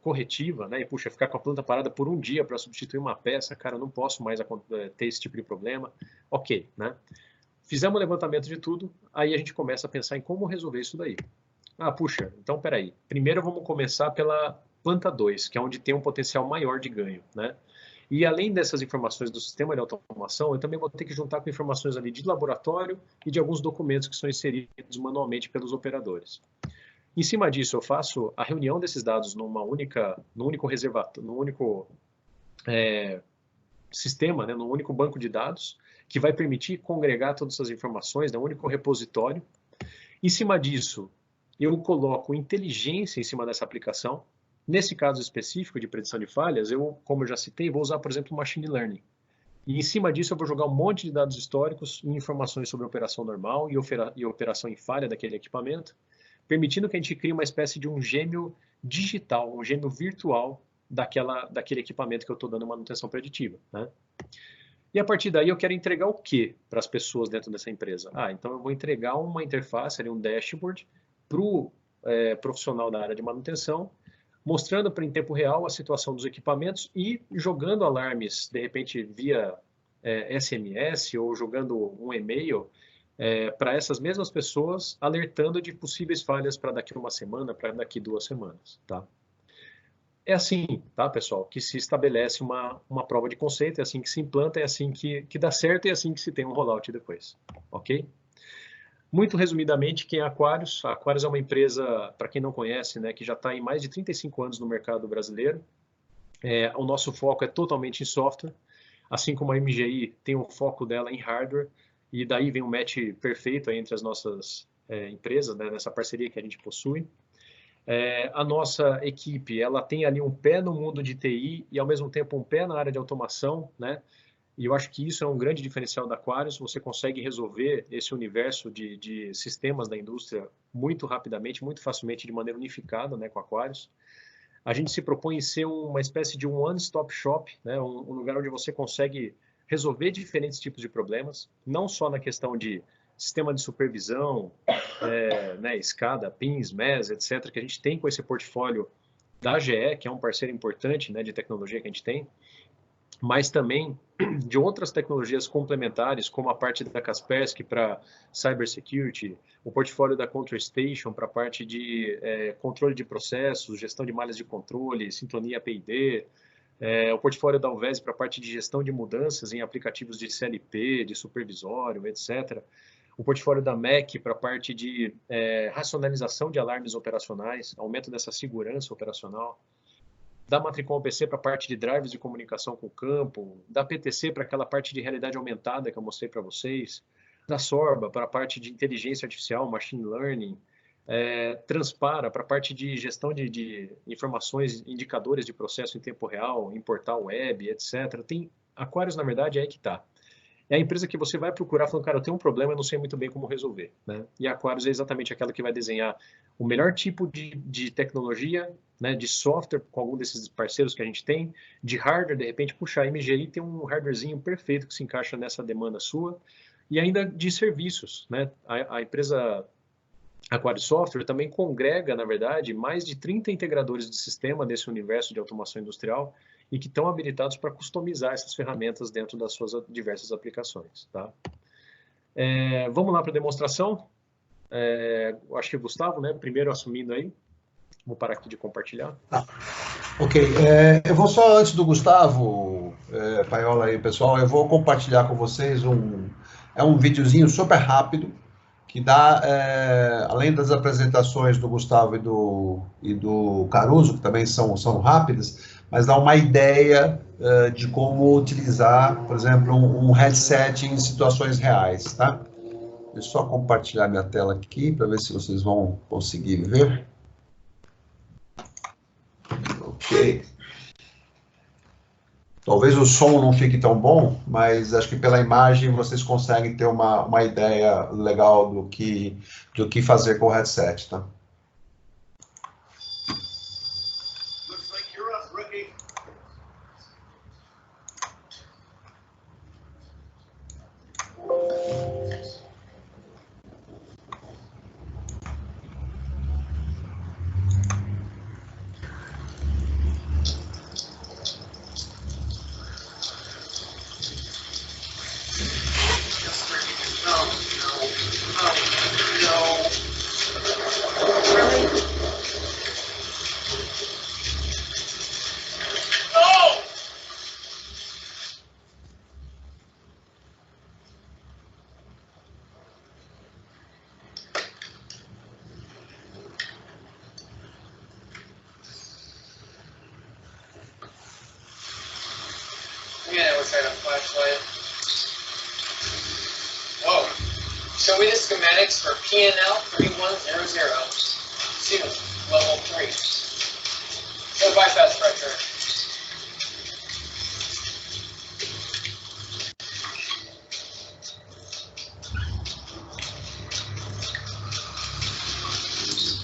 Speaker 2: corretiva, né? E, puxa, ficar com a planta parada por um dia para substituir uma peça, cara, eu não posso mais ter esse tipo de problema. Ok, né? Fizemos o levantamento de tudo, aí a gente começa a pensar em como resolver isso daí. Ah, puxa, então peraí. Primeiro vamos começar pela planta 2, que é onde tem um potencial maior de ganho, né? E além dessas informações do sistema de automação, eu também vou ter que juntar com informações ali de laboratório e de alguns documentos que são inseridos manualmente pelos operadores. Em cima disso, eu faço a reunião desses dados num único reservatório, num único sistema, né, num único banco de dados, que vai permitir congregar todas essas informações num único repositório. Em cima disso, eu coloco inteligência em cima dessa aplicação. Nesse caso específico de predição de falhas, como eu já citei, vou usar, por exemplo, Machine Learning. E em cima disso eu vou jogar um monte de dados históricos e informações sobre a operação normal e operação em falha daquele equipamento, permitindo que a gente crie uma espécie de um gêmeo digital, um gêmeo virtual daquele equipamento que eu estou dando manutenção preditiva, né? E a partir daí eu quero entregar o quê para as pessoas dentro dessa empresa? Ah, então eu vou entregar uma interface, um dashboard, para o profissional da área de manutenção, mostrando em tempo real a situação dos equipamentos e jogando alarmes, de repente via SMS ou jogando um e-mail para essas mesmas pessoas, alertando de possíveis falhas para daqui uma semana, para daqui 2 semanas, tá? É assim, tá, pessoal, que se estabelece uma prova de conceito, é assim que se implanta, é assim que dá certo e é assim que se tem um rollout depois, ok? Muito resumidamente, quem é a Aquarius? A Aquarius é uma empresa, para quem não conhece, né, que já está em mais de 35 anos no mercado brasileiro. O nosso foco é totalmente em software, assim como a MGI tem um foco dela em hardware, e daí vem um match perfeito entre as nossas empresas, né, nessa parceria que a gente possui. A nossa equipe, ela tem ali um pé no mundo de TI e, ao mesmo tempo, um pé na área de automação, né? E eu acho que isso é um grande diferencial da Aquarius. Você consegue resolver esse universo de sistemas da indústria muito rapidamente, muito facilmente, de maneira unificada, né, com a Aquarius. A gente se propõe em ser uma espécie de um one-stop shop, né, um lugar onde você consegue resolver diferentes tipos de problemas, não só na questão de sistema de supervisão, né, SCADA, PIMS, MES, etc., que a gente tem com esse portfólio da GE, que é um parceiro importante, né, de tecnologia que a gente tem, mas também de outras tecnologias complementares, como a parte da Kaspersky para cybersecurity, o portfólio da ControlStation para a parte de controle de processos, gestão de malhas de controle, sintonia PID, o portfólio da Alves para a parte de gestão de mudanças em aplicativos de CLP, de supervisório, etc. O portfólio da MEC para a parte de racionalização de alarmes operacionais, aumento dessa segurança operacional. Da Matricom PC para a parte de drivers de comunicação com o campo, da PTC para aquela parte de realidade aumentada que eu mostrei para vocês, da Sorba para a parte de inteligência artificial, machine learning, Transpara para a parte de gestão de informações, indicadores de processo em tempo real, em portal web, etc. Tem Aquarius, na verdade, é aí que está. É a empresa que você vai procurar falando, cara, eu tenho um problema, eu não sei muito bem como resolver, né? E a Aquarius é exatamente aquela que vai desenhar o melhor tipo de tecnologia, né, de software com algum desses parceiros que a gente tem, de hardware, de repente, puxa, a MGI tem um hardwarezinho perfeito que se encaixa nessa demanda sua, e ainda de serviços, né? A empresa Aquarius Software também congrega, na verdade, mais de 30 integradores de sistema desse universo de automação industrial e que estão habilitados para customizar essas ferramentas dentro das suas diversas aplicações, tá? Vamos lá para a demonstração. Acho que o Gustavo, né, primeiro assumindo aí. Vou parar aqui de compartilhar.
Speaker 1: Ok, eu vou só, antes do Gustavo, Paiola aí, pessoal, eu vou compartilhar com vocês um videozinho super rápido, que dá, além das apresentações do Gustavo e do Caruso, que também são rápidas, mas dá uma ideia de como utilizar, por exemplo, um headset em situações reais, tá? Deixa eu só compartilhar minha tela aqui para ver se vocês vão conseguir ver. Ok. Talvez o som não fique tão bom, mas acho que pela imagem vocês conseguem ter uma ideia legal do que fazer com o headset, tá?
Speaker 3: Yeah, we're trying to flashlight. Whoa. Show me the schematics for PNL 3100. Two, level 3. No bypass pressure.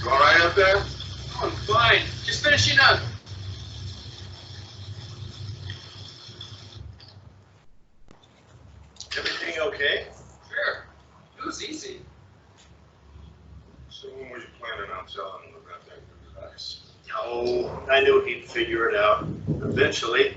Speaker 4: You all right up there?
Speaker 3: I'm fine. Just finishing up.
Speaker 4: Everything okay?
Speaker 3: Sure. It was easy.
Speaker 4: So when was you planning on selling them that thing device?
Speaker 5: Oh, I knew he'd figure it out eventually.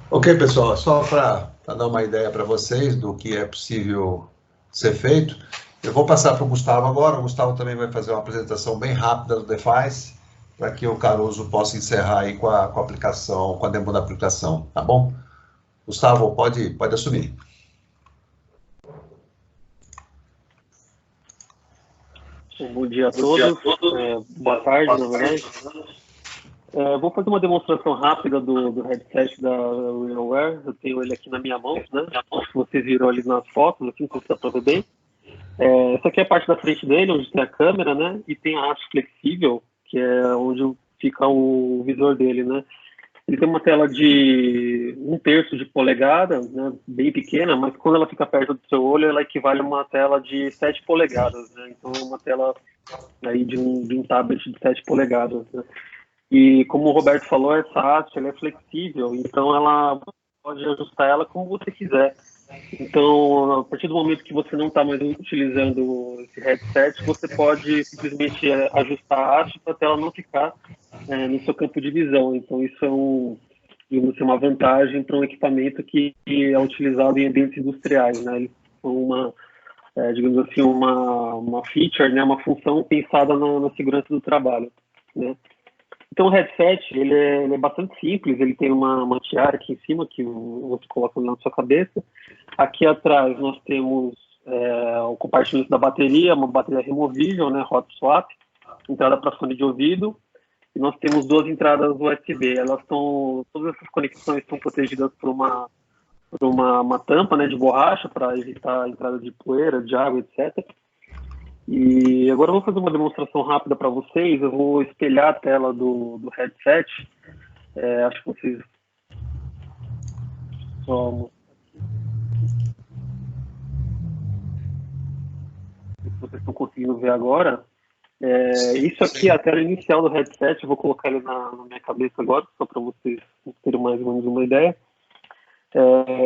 Speaker 1: Ok, pessoal, só para dar uma ideia para vocês do que é possível ser feito, eu vou passar para o Gustavo agora. O Gustavo também vai fazer uma apresentação bem rápida do Defice, para que o Caruso possa encerrar aí com a aplicação, com a demo da aplicação, tá bom? Gustavo, pode assumir.
Speaker 6: Bom dia a todos, boa tarde, na verdade. Vou fazer uma demonstração rápida do headset da RealWear. Eu tenho ele aqui na minha mão, né? Acho que vocês viram ali nas fotos, aqui, não sei se dá para ver bem. Essa aqui é a parte da frente dele, onde tem a câmera, né? E tem a haste flexível, que é onde fica o visor dele, né? Ele tem uma tela de 1/3 de polegada, né? Bem pequena, mas quando ela fica perto do seu olho, ela equivale a uma tela de 7 polegadas, né? Então é uma tela aí de um tablet de 7 polegadas, né? E como o Roberto falou, essa haste ela é flexível, então ela pode ajustar ela como você quiser. Então, a partir do momento que você não está mais utilizando esse headset, você pode simplesmente ajustar a haste para a tela não ficar no seu campo de visão. Então, isso é digamos, uma vantagem para um equipamento que é utilizado em ambientes industriais, né? Eles são digamos assim, uma feature, né? Uma função pensada na segurança do trabalho, né? Então, o headset, ele é bastante simples, ele tem uma tiara aqui em cima, que você coloca na sua cabeça. Aqui atrás nós temos o compartimento da bateria, uma bateria removível, né, hot swap, entrada para fone de ouvido, e nós temos 2 entradas USB. Todas essas conexões estão protegidas por uma tampa, né, de borracha, para evitar a entrada de poeira, de água, etc. E agora eu vou fazer uma demonstração rápida para vocês. Eu vou espelhar a tela do headset. Acho que vocês... vocês estão conseguindo ver agora. Isso aqui é a tela inicial do headset. Eu vou colocar ele na minha cabeça agora, só para vocês terem mais ou menos uma ideia.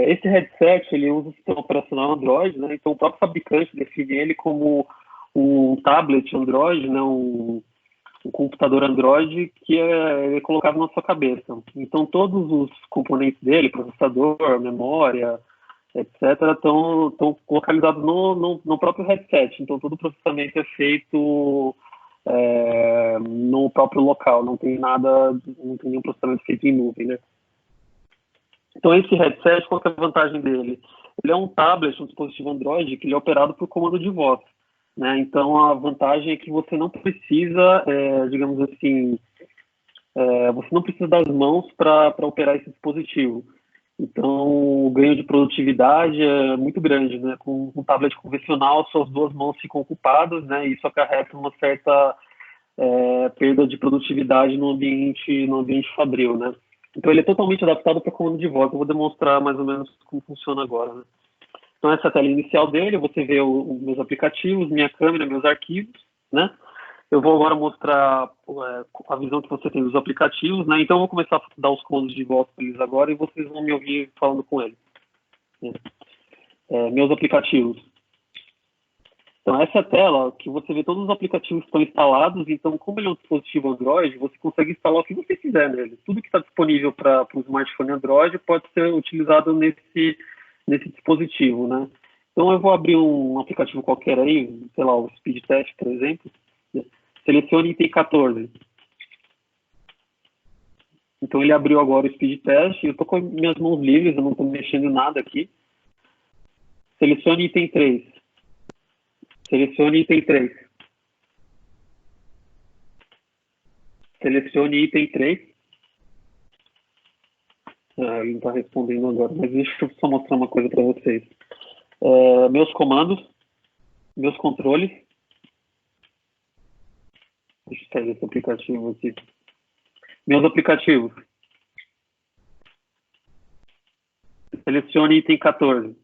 Speaker 6: Esse headset ele usa o sistema operacional Android, né? Então o próprio fabricante define ele como um tablet Android, né? Um computador Android que é colocado na sua cabeça. Então todos os componentes dele, processador, memória, etc., estão localizados no próprio headset. Então todo o processamento é feito no próprio local, não tem nenhum processamento feito em nuvem, né? Então esse headset, qual que é a vantagem dele? Ele é um tablet, um dispositivo Android, que ele é operado por comando de voz. né? Então, a vantagem é que você não precisa, digamos assim, você não precisa das mãos para operar esse dispositivo. Então, o ganho de produtividade é muito grande, né? Com um tablet convencional, suas duas mãos ficam ocupadas, né? E isso acarreta uma certa perda de produtividade no ambiente fabril, né? Então, ele é totalmente adaptado para comando de voz. Eu vou demonstrar mais ou menos como funciona agora, né? Então, essa é a tela inicial dele. Você vê os meus aplicativos, minha câmera, meus arquivos, né? Eu vou agora mostrar a visão que você tem dos aplicativos, né? Então, eu vou começar a dar os comandos de voz para eles agora e vocês vão me ouvir falando com eles. Meus aplicativos. Então, essa é a tela que você vê todos os aplicativos que estão instalados. Então, como ele é um dispositivo Android, você consegue instalar o que você quiser nele. Tudo que está disponível para o smartphone Android pode ser utilizado nesse dispositivo, né? Então, eu vou abrir um aplicativo qualquer aí, sei lá, o Speed Test, por exemplo. Selecione item 14. Então, ele abriu agora o Speed Test. Eu estou com minhas mãos livres, eu não estou mexendo nada aqui. Selecione item 3. Selecione item 3. Selecione item 3. Ele não está respondendo agora, mas deixa eu só mostrar uma coisa para vocês. Meus comandos, meus controles. Deixa eu sair desse aplicativo aqui. Meus aplicativos. Selecione item 14.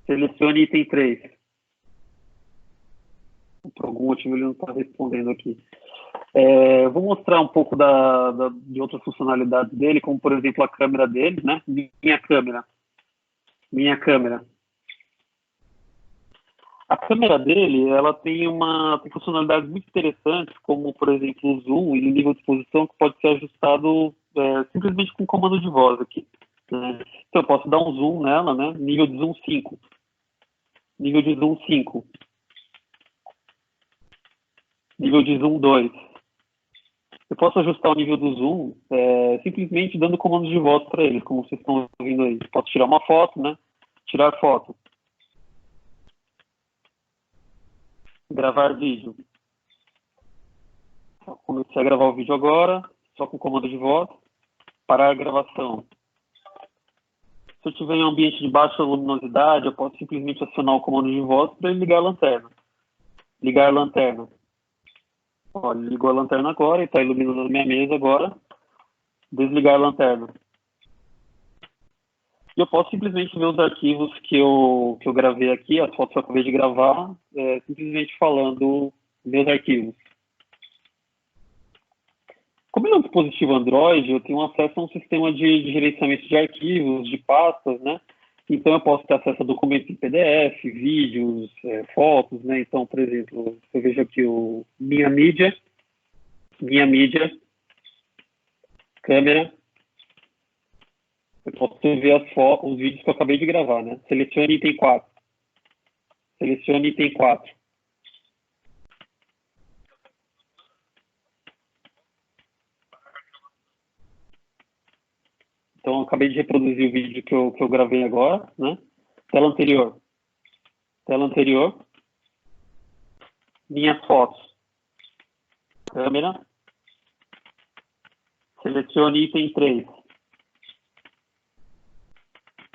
Speaker 6: Selecione item 3. Por algum motivo ele não está respondendo aqui. Vou mostrar um pouco de outras funcionalidades dele, como por exemplo a câmera dele, né? Minha câmera. A câmera dele, ela tem funcionalidades muito interessantes, como por exemplo o zoom e o nível de exposição, que pode ser ajustado simplesmente com comando de voz aqui, né? Então eu posso dar um zoom nela, né? Nível de zoom 5. Nível de zoom 5. Nível de zoom 2. Eu posso ajustar o nível do zoom simplesmente dando comandos de voz para ele, como vocês estão ouvindo aí. Posso tirar uma foto, né? Tirar foto. Gravar vídeo. Comecei a gravar o vídeo agora, só com comando de voz. Parar a gravação. Se eu estiver em um ambiente de baixa luminosidade, eu posso simplesmente acionar o comando de voz para ele ligar a lanterna. Ligar a lanterna. Olha, ligou a lanterna agora e está iluminando a minha mesa agora. Desligar a lanterna. E eu posso simplesmente ver os arquivos que eu gravei aqui, as fotos que eu acabei de gravar, simplesmente falando meus arquivos. Como ele é um dispositivo Android, eu tenho acesso a um sistema de gerenciamento de arquivos, de pastas, né? Então, eu posso ter acesso a documentos em PDF, vídeos, fotos, né? Então, por exemplo, eu vejo aqui o minha mídia, câmera. Eu posso ver os vídeos que eu acabei de gravar, né? Selecione item 4. Selecione item 4. Então, eu acabei de reproduzir o vídeo que eu gravei agora, né? Tela anterior. Tela anterior. Minhas fotos. Câmera. Selecione item 3.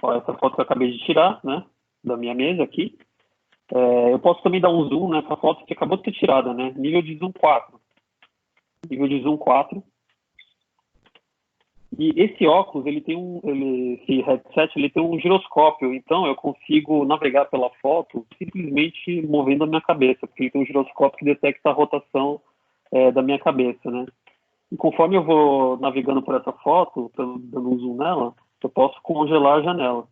Speaker 6: Ó, essa foto que eu acabei de tirar, né? Da minha mesa aqui. Eu posso também dar um zoom nessa foto que acabou de ser tirada, né? Nível de zoom 4. Nível de zoom 4. E esse óculos, esse headset, ele tem um giroscópio, então eu consigo navegar pela foto simplesmente movendo a minha cabeça, porque ele tem um giroscópio que detecta a rotação da minha cabeça, né? E conforme eu vou navegando por essa foto, dando um zoom nela, eu posso congelar a janela.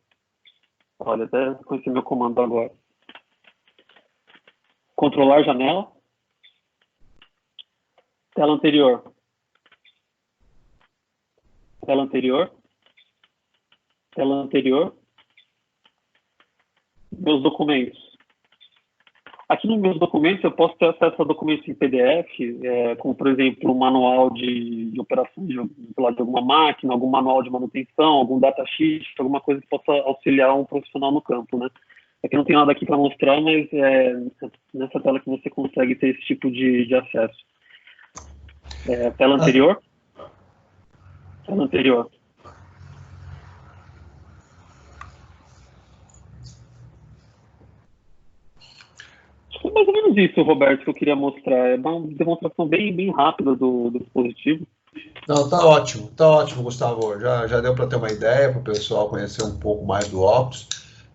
Speaker 6: Olha, até conheci meu comando agora. Controlar janela. Tela anterior. Tela anterior. Tela anterior. Meus documentos. Aqui nos meus documentos eu posso ter acesso a documentos em PDF, como por exemplo um manual de operação de alguma máquina, algum manual de manutenção, algum datasheet, alguma coisa que possa auxiliar um profissional no campo, né? É que não tem nada aqui para mostrar, mas nessa tela que você consegue ter esse tipo de acesso. Tela anterior. Tela anterior. É mais ou menos isso, Roberto, que eu queria mostrar. É uma demonstração bem rápida do dispositivo.
Speaker 1: Não, tá ótimo, Gustavo. Já deu para ter uma ideia, para o pessoal conhecer um pouco mais do Optus.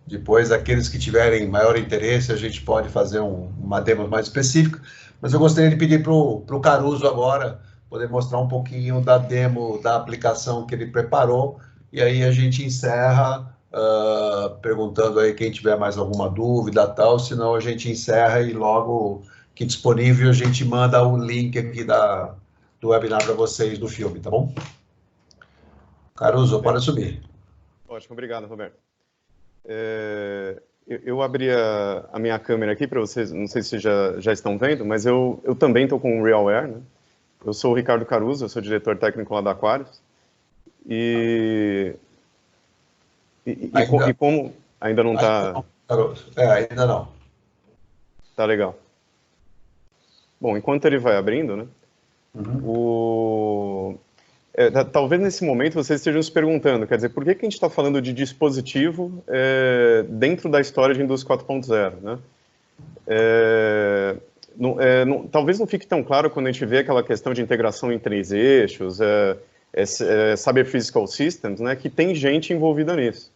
Speaker 1: Depois, aqueles que tiverem maior interesse, a gente pode fazer uma demo mais específica. Mas eu gostaria de pedir para o Caruso agora poder mostrar um pouquinho da demo, da aplicação que ele preparou. E aí a gente encerra perguntando aí quem tiver mais alguma dúvida tal. Senão a gente encerra e logo que disponível a gente manda o link aqui do webinar para vocês do filme, tá bom? Caruso, pode subir.
Speaker 7: Ótimo, obrigado, Roberto. Eu abri a minha câmera aqui para vocês, não sei se já estão vendo, mas eu também estou com o RealWare, né? Eu sou o Ricardo Caruso, eu sou diretor técnico lá da Aquarius. E como ainda não está...
Speaker 1: Ainda não.
Speaker 7: Tá legal. Bom, enquanto ele vai abrindo, né? Talvez nesse momento vocês estejam se perguntando, quer dizer, por que a gente está falando de dispositivo dentro da história de Indústria 4.0, né? Talvez não fique tão claro quando a gente vê aquela questão de integração em 3 eixos, Cyber Physical Systems, né, que tem gente envolvida nisso.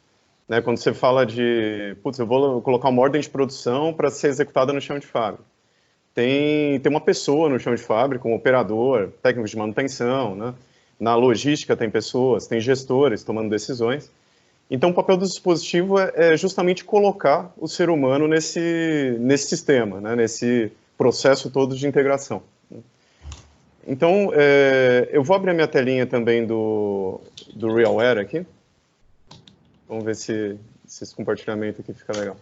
Speaker 7: Né? Quando você fala de, putz, eu vou colocar uma ordem de produção para ser executada no chão de fábrica. Tem uma pessoa no chão de fábrica, um operador, técnico de manutenção, né? Na logística tem pessoas, tem gestores tomando decisões. Então, o papel do dispositivo é justamente colocar o ser humano nesse sistema, né? Nesse processo todo de integração. Então, eu vou abrir a minha telinha também do RealWare aqui. Vamos ver se esse compartilhamento aqui fica legal.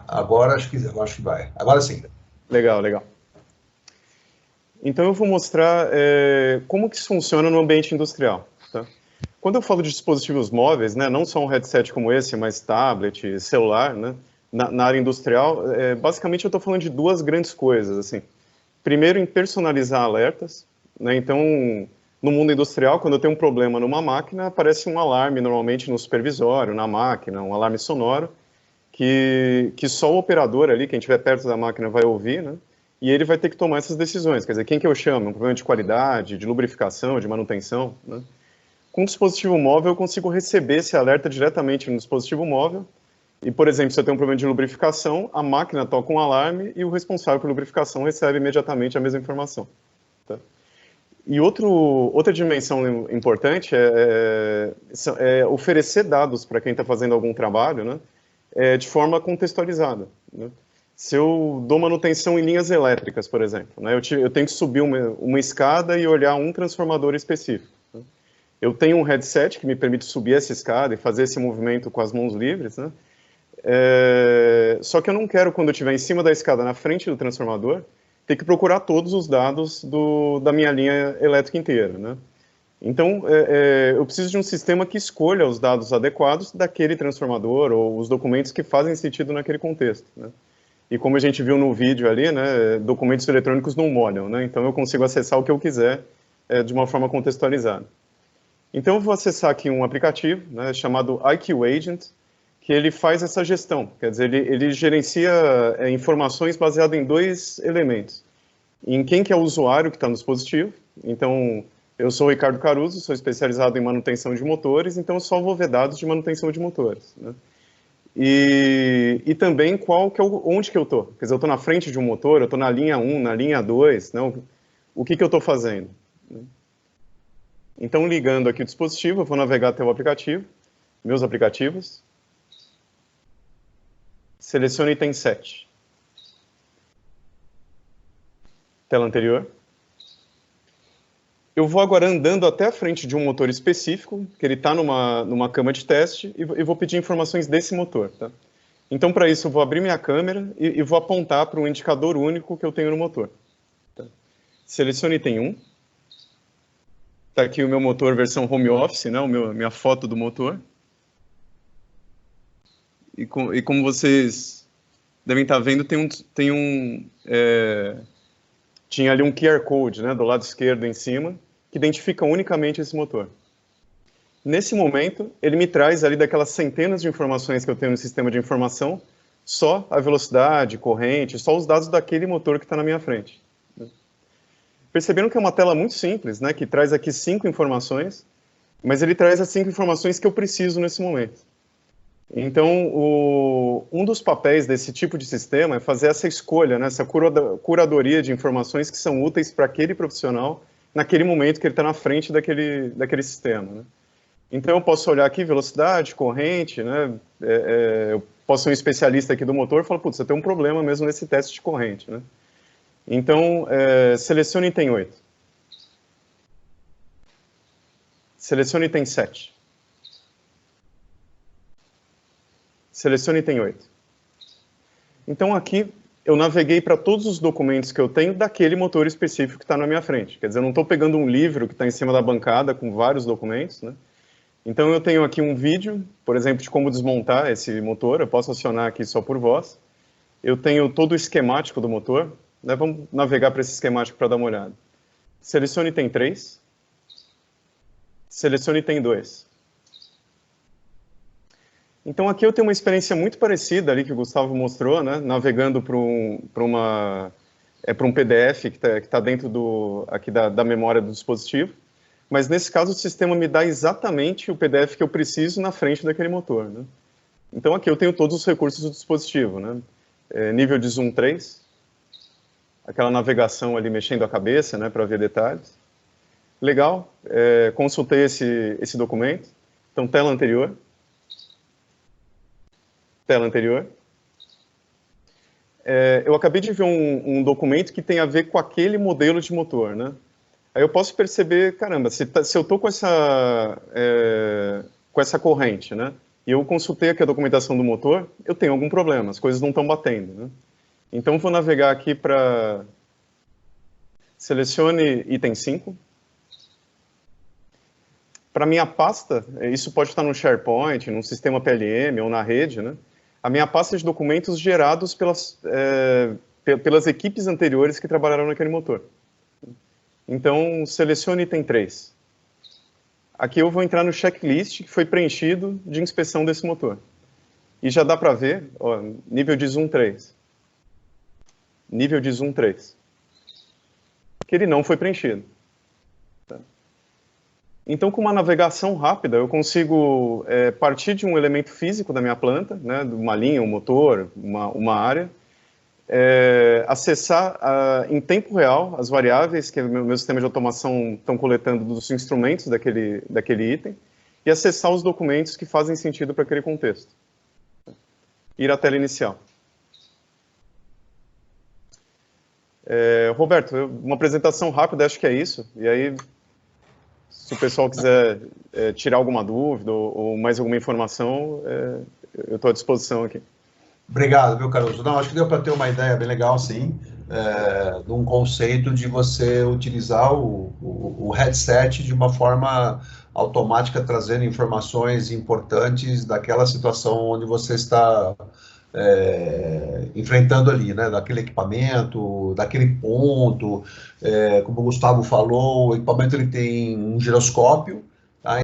Speaker 1: Agora acho que vai. Agora sim.
Speaker 7: Legal. Então eu vou mostrar como que isso funciona no ambiente industrial. Tá? Quando eu falo de dispositivos móveis, né, não só um headset como esse, mas tablet, celular, né, na área industrial, basicamente eu estou falando de 2 grandes coisas. Assim. Primeiro, em personalizar alertas. Né, então, no mundo industrial, quando eu tenho um problema numa máquina, aparece um alarme normalmente no supervisório, na máquina, um alarme sonoro, que só o operador ali, quem estiver perto da máquina, vai ouvir, né? E ele vai ter que tomar essas decisões. Quer dizer, quem que eu chamo? Um problema de qualidade, de lubrificação, de manutenção, né? Com o dispositivo móvel, eu consigo receber esse alerta diretamente no dispositivo móvel. E, por exemplo, se eu tenho um problema de lubrificação, a máquina toca um alarme e o responsável por lubrificação recebe imediatamente a mesma informação. Tá? E outra dimensão importante é oferecer dados para quem está fazendo algum trabalho, né? De forma contextualizada. Né? Se eu dou manutenção em linhas elétricas, por exemplo, né? Eu tenho que subir uma escada e olhar um transformador específico. Né? Eu tenho um headset que me permite subir essa escada e fazer esse movimento com as mãos livres, né? Só que eu não quero, quando eu estiver em cima da escada, na frente do transformador, ter que procurar todos os dados da minha linha elétrica inteira. Né? Então, eu preciso de um sistema que escolha os dados adequados daquele transformador ou os documentos que fazem sentido naquele contexto. Né? E como a gente viu no vídeo ali, né, documentos eletrônicos não molham, né? Então eu consigo acessar o que eu quiser de uma forma contextualizada. Então eu vou acessar aqui um aplicativo, né, chamado IQ Agent, que ele faz essa gestão, quer dizer, ele gerencia informações baseadas em 2 elementos. Em quem que é o usuário que está no dispositivo, então eu sou o Ricardo Caruso, sou especializado em manutenção de motores, então eu só vou ver dados de manutenção de motores. Né? E também onde que eu estou. Quer dizer, eu estou na frente de um motor, eu estou na linha 1, na linha 2, né? O que eu estou fazendo. Então, ligando aqui o dispositivo, eu vou navegar até o aplicativo, meus aplicativos. Selecione item 7. Tela anterior. Eu vou agora andando até a frente de um motor específico, que ele está numa cama de teste, e vou pedir informações desse motor. Tá? Então, para isso, eu vou abrir minha câmera e vou apontar para um indicador único que eu tenho no motor. Tá? Selecione item 1. Está aqui o meu motor versão home office, né? Minha foto do motor. e como vocês devem estar vendo, tinha ali um QR Code, né, do lado esquerdo em cima, que identifica unicamente esse motor. Nesse momento, ele me traz ali daquelas centenas de informações que eu tenho no sistema de informação, só a velocidade, corrente, só os dados daquele motor que está na minha frente. Perceberam que é uma tela muito simples, né, que traz aqui 5 informações, mas ele traz as 5 informações que eu preciso nesse momento. Então, um dos papéis desse tipo de sistema é fazer essa escolha, né, essa curadoria de informações que são úteis para aquele profissional naquele momento que ele está na frente daquele sistema, né. Então, eu posso olhar aqui velocidade, corrente, né, eu posso ser um especialista aqui do motor e falar, putz, você tem um problema mesmo nesse teste de corrente, né. Então, selecione item 8. Selecione item 7. Selecione item 8. Então, aqui, eu naveguei para todos os documentos que eu tenho daquele motor específico que está na minha frente. Quer dizer, eu não estou pegando um livro que está em cima da bancada com vários documentos, né? Então, eu tenho aqui um vídeo, por exemplo, de como desmontar esse motor. Eu posso acionar aqui só por voz. Eu tenho todo o esquemático do motor. Né? Vamos navegar para esse esquemático para dar uma olhada. Selecione item 3. Selecione item 2. Então, aqui eu tenho uma experiência muito parecida ali que o Gustavo mostrou, né? Navegando para um PDF que tá dentro aqui da memória do dispositivo. Mas, nesse caso, o sistema me dá exatamente o PDF que eu preciso na frente daquele motor, né? Então, aqui eu tenho todos os recursos do dispositivo, né? Nível de zoom 3. Aquela navegação ali mexendo a cabeça, né, para ver detalhes. Legal, consultei esse documento. Então, tela anterior. Tela anterior. Eu acabei de ver um documento que tem a ver com aquele modelo de motor, né? Aí eu posso perceber, caramba, se eu estou com essa corrente, né? E eu consultei aqui a documentação do motor, eu tenho algum problema, as coisas não estão batendo, né? Então, vou navegar aqui para... Selecione item 5. Para minha pasta, isso pode estar no SharePoint, no sistema PLM ou na rede, né? A minha pasta de documentos gerados pelas equipes anteriores que trabalharam naquele motor. Então, selecione item 3. Aqui eu vou entrar no checklist que foi preenchido de inspeção desse motor. E já dá para ver, ó, nível de zoom 3. Nível de zoom 3. Que ele não foi preenchido. Então, com uma navegação rápida, eu consigo partir de um elemento físico da minha planta, né, uma linha, um motor, uma área, acessar em tempo real as variáveis que o meu sistema de automação estão coletando dos instrumentos daquele item e acessar os documentos que fazem sentido para aquele contexto. Ir à tela inicial. Roberto, uma apresentação rápida, acho que é isso. E aí, se o pessoal quiser tirar alguma dúvida ou mais alguma informação, eu estou à disposição aqui.
Speaker 1: Obrigado, viu, Caruso? Não, acho que deu para ter uma ideia bem legal, sim, de um conceito de você utilizar o headset de uma forma automática, trazendo informações importantes daquela situação onde você está enfrentando ali, né, daquele equipamento, daquele ponto. Como o Gustavo falou, o equipamento ele tem um giroscópio,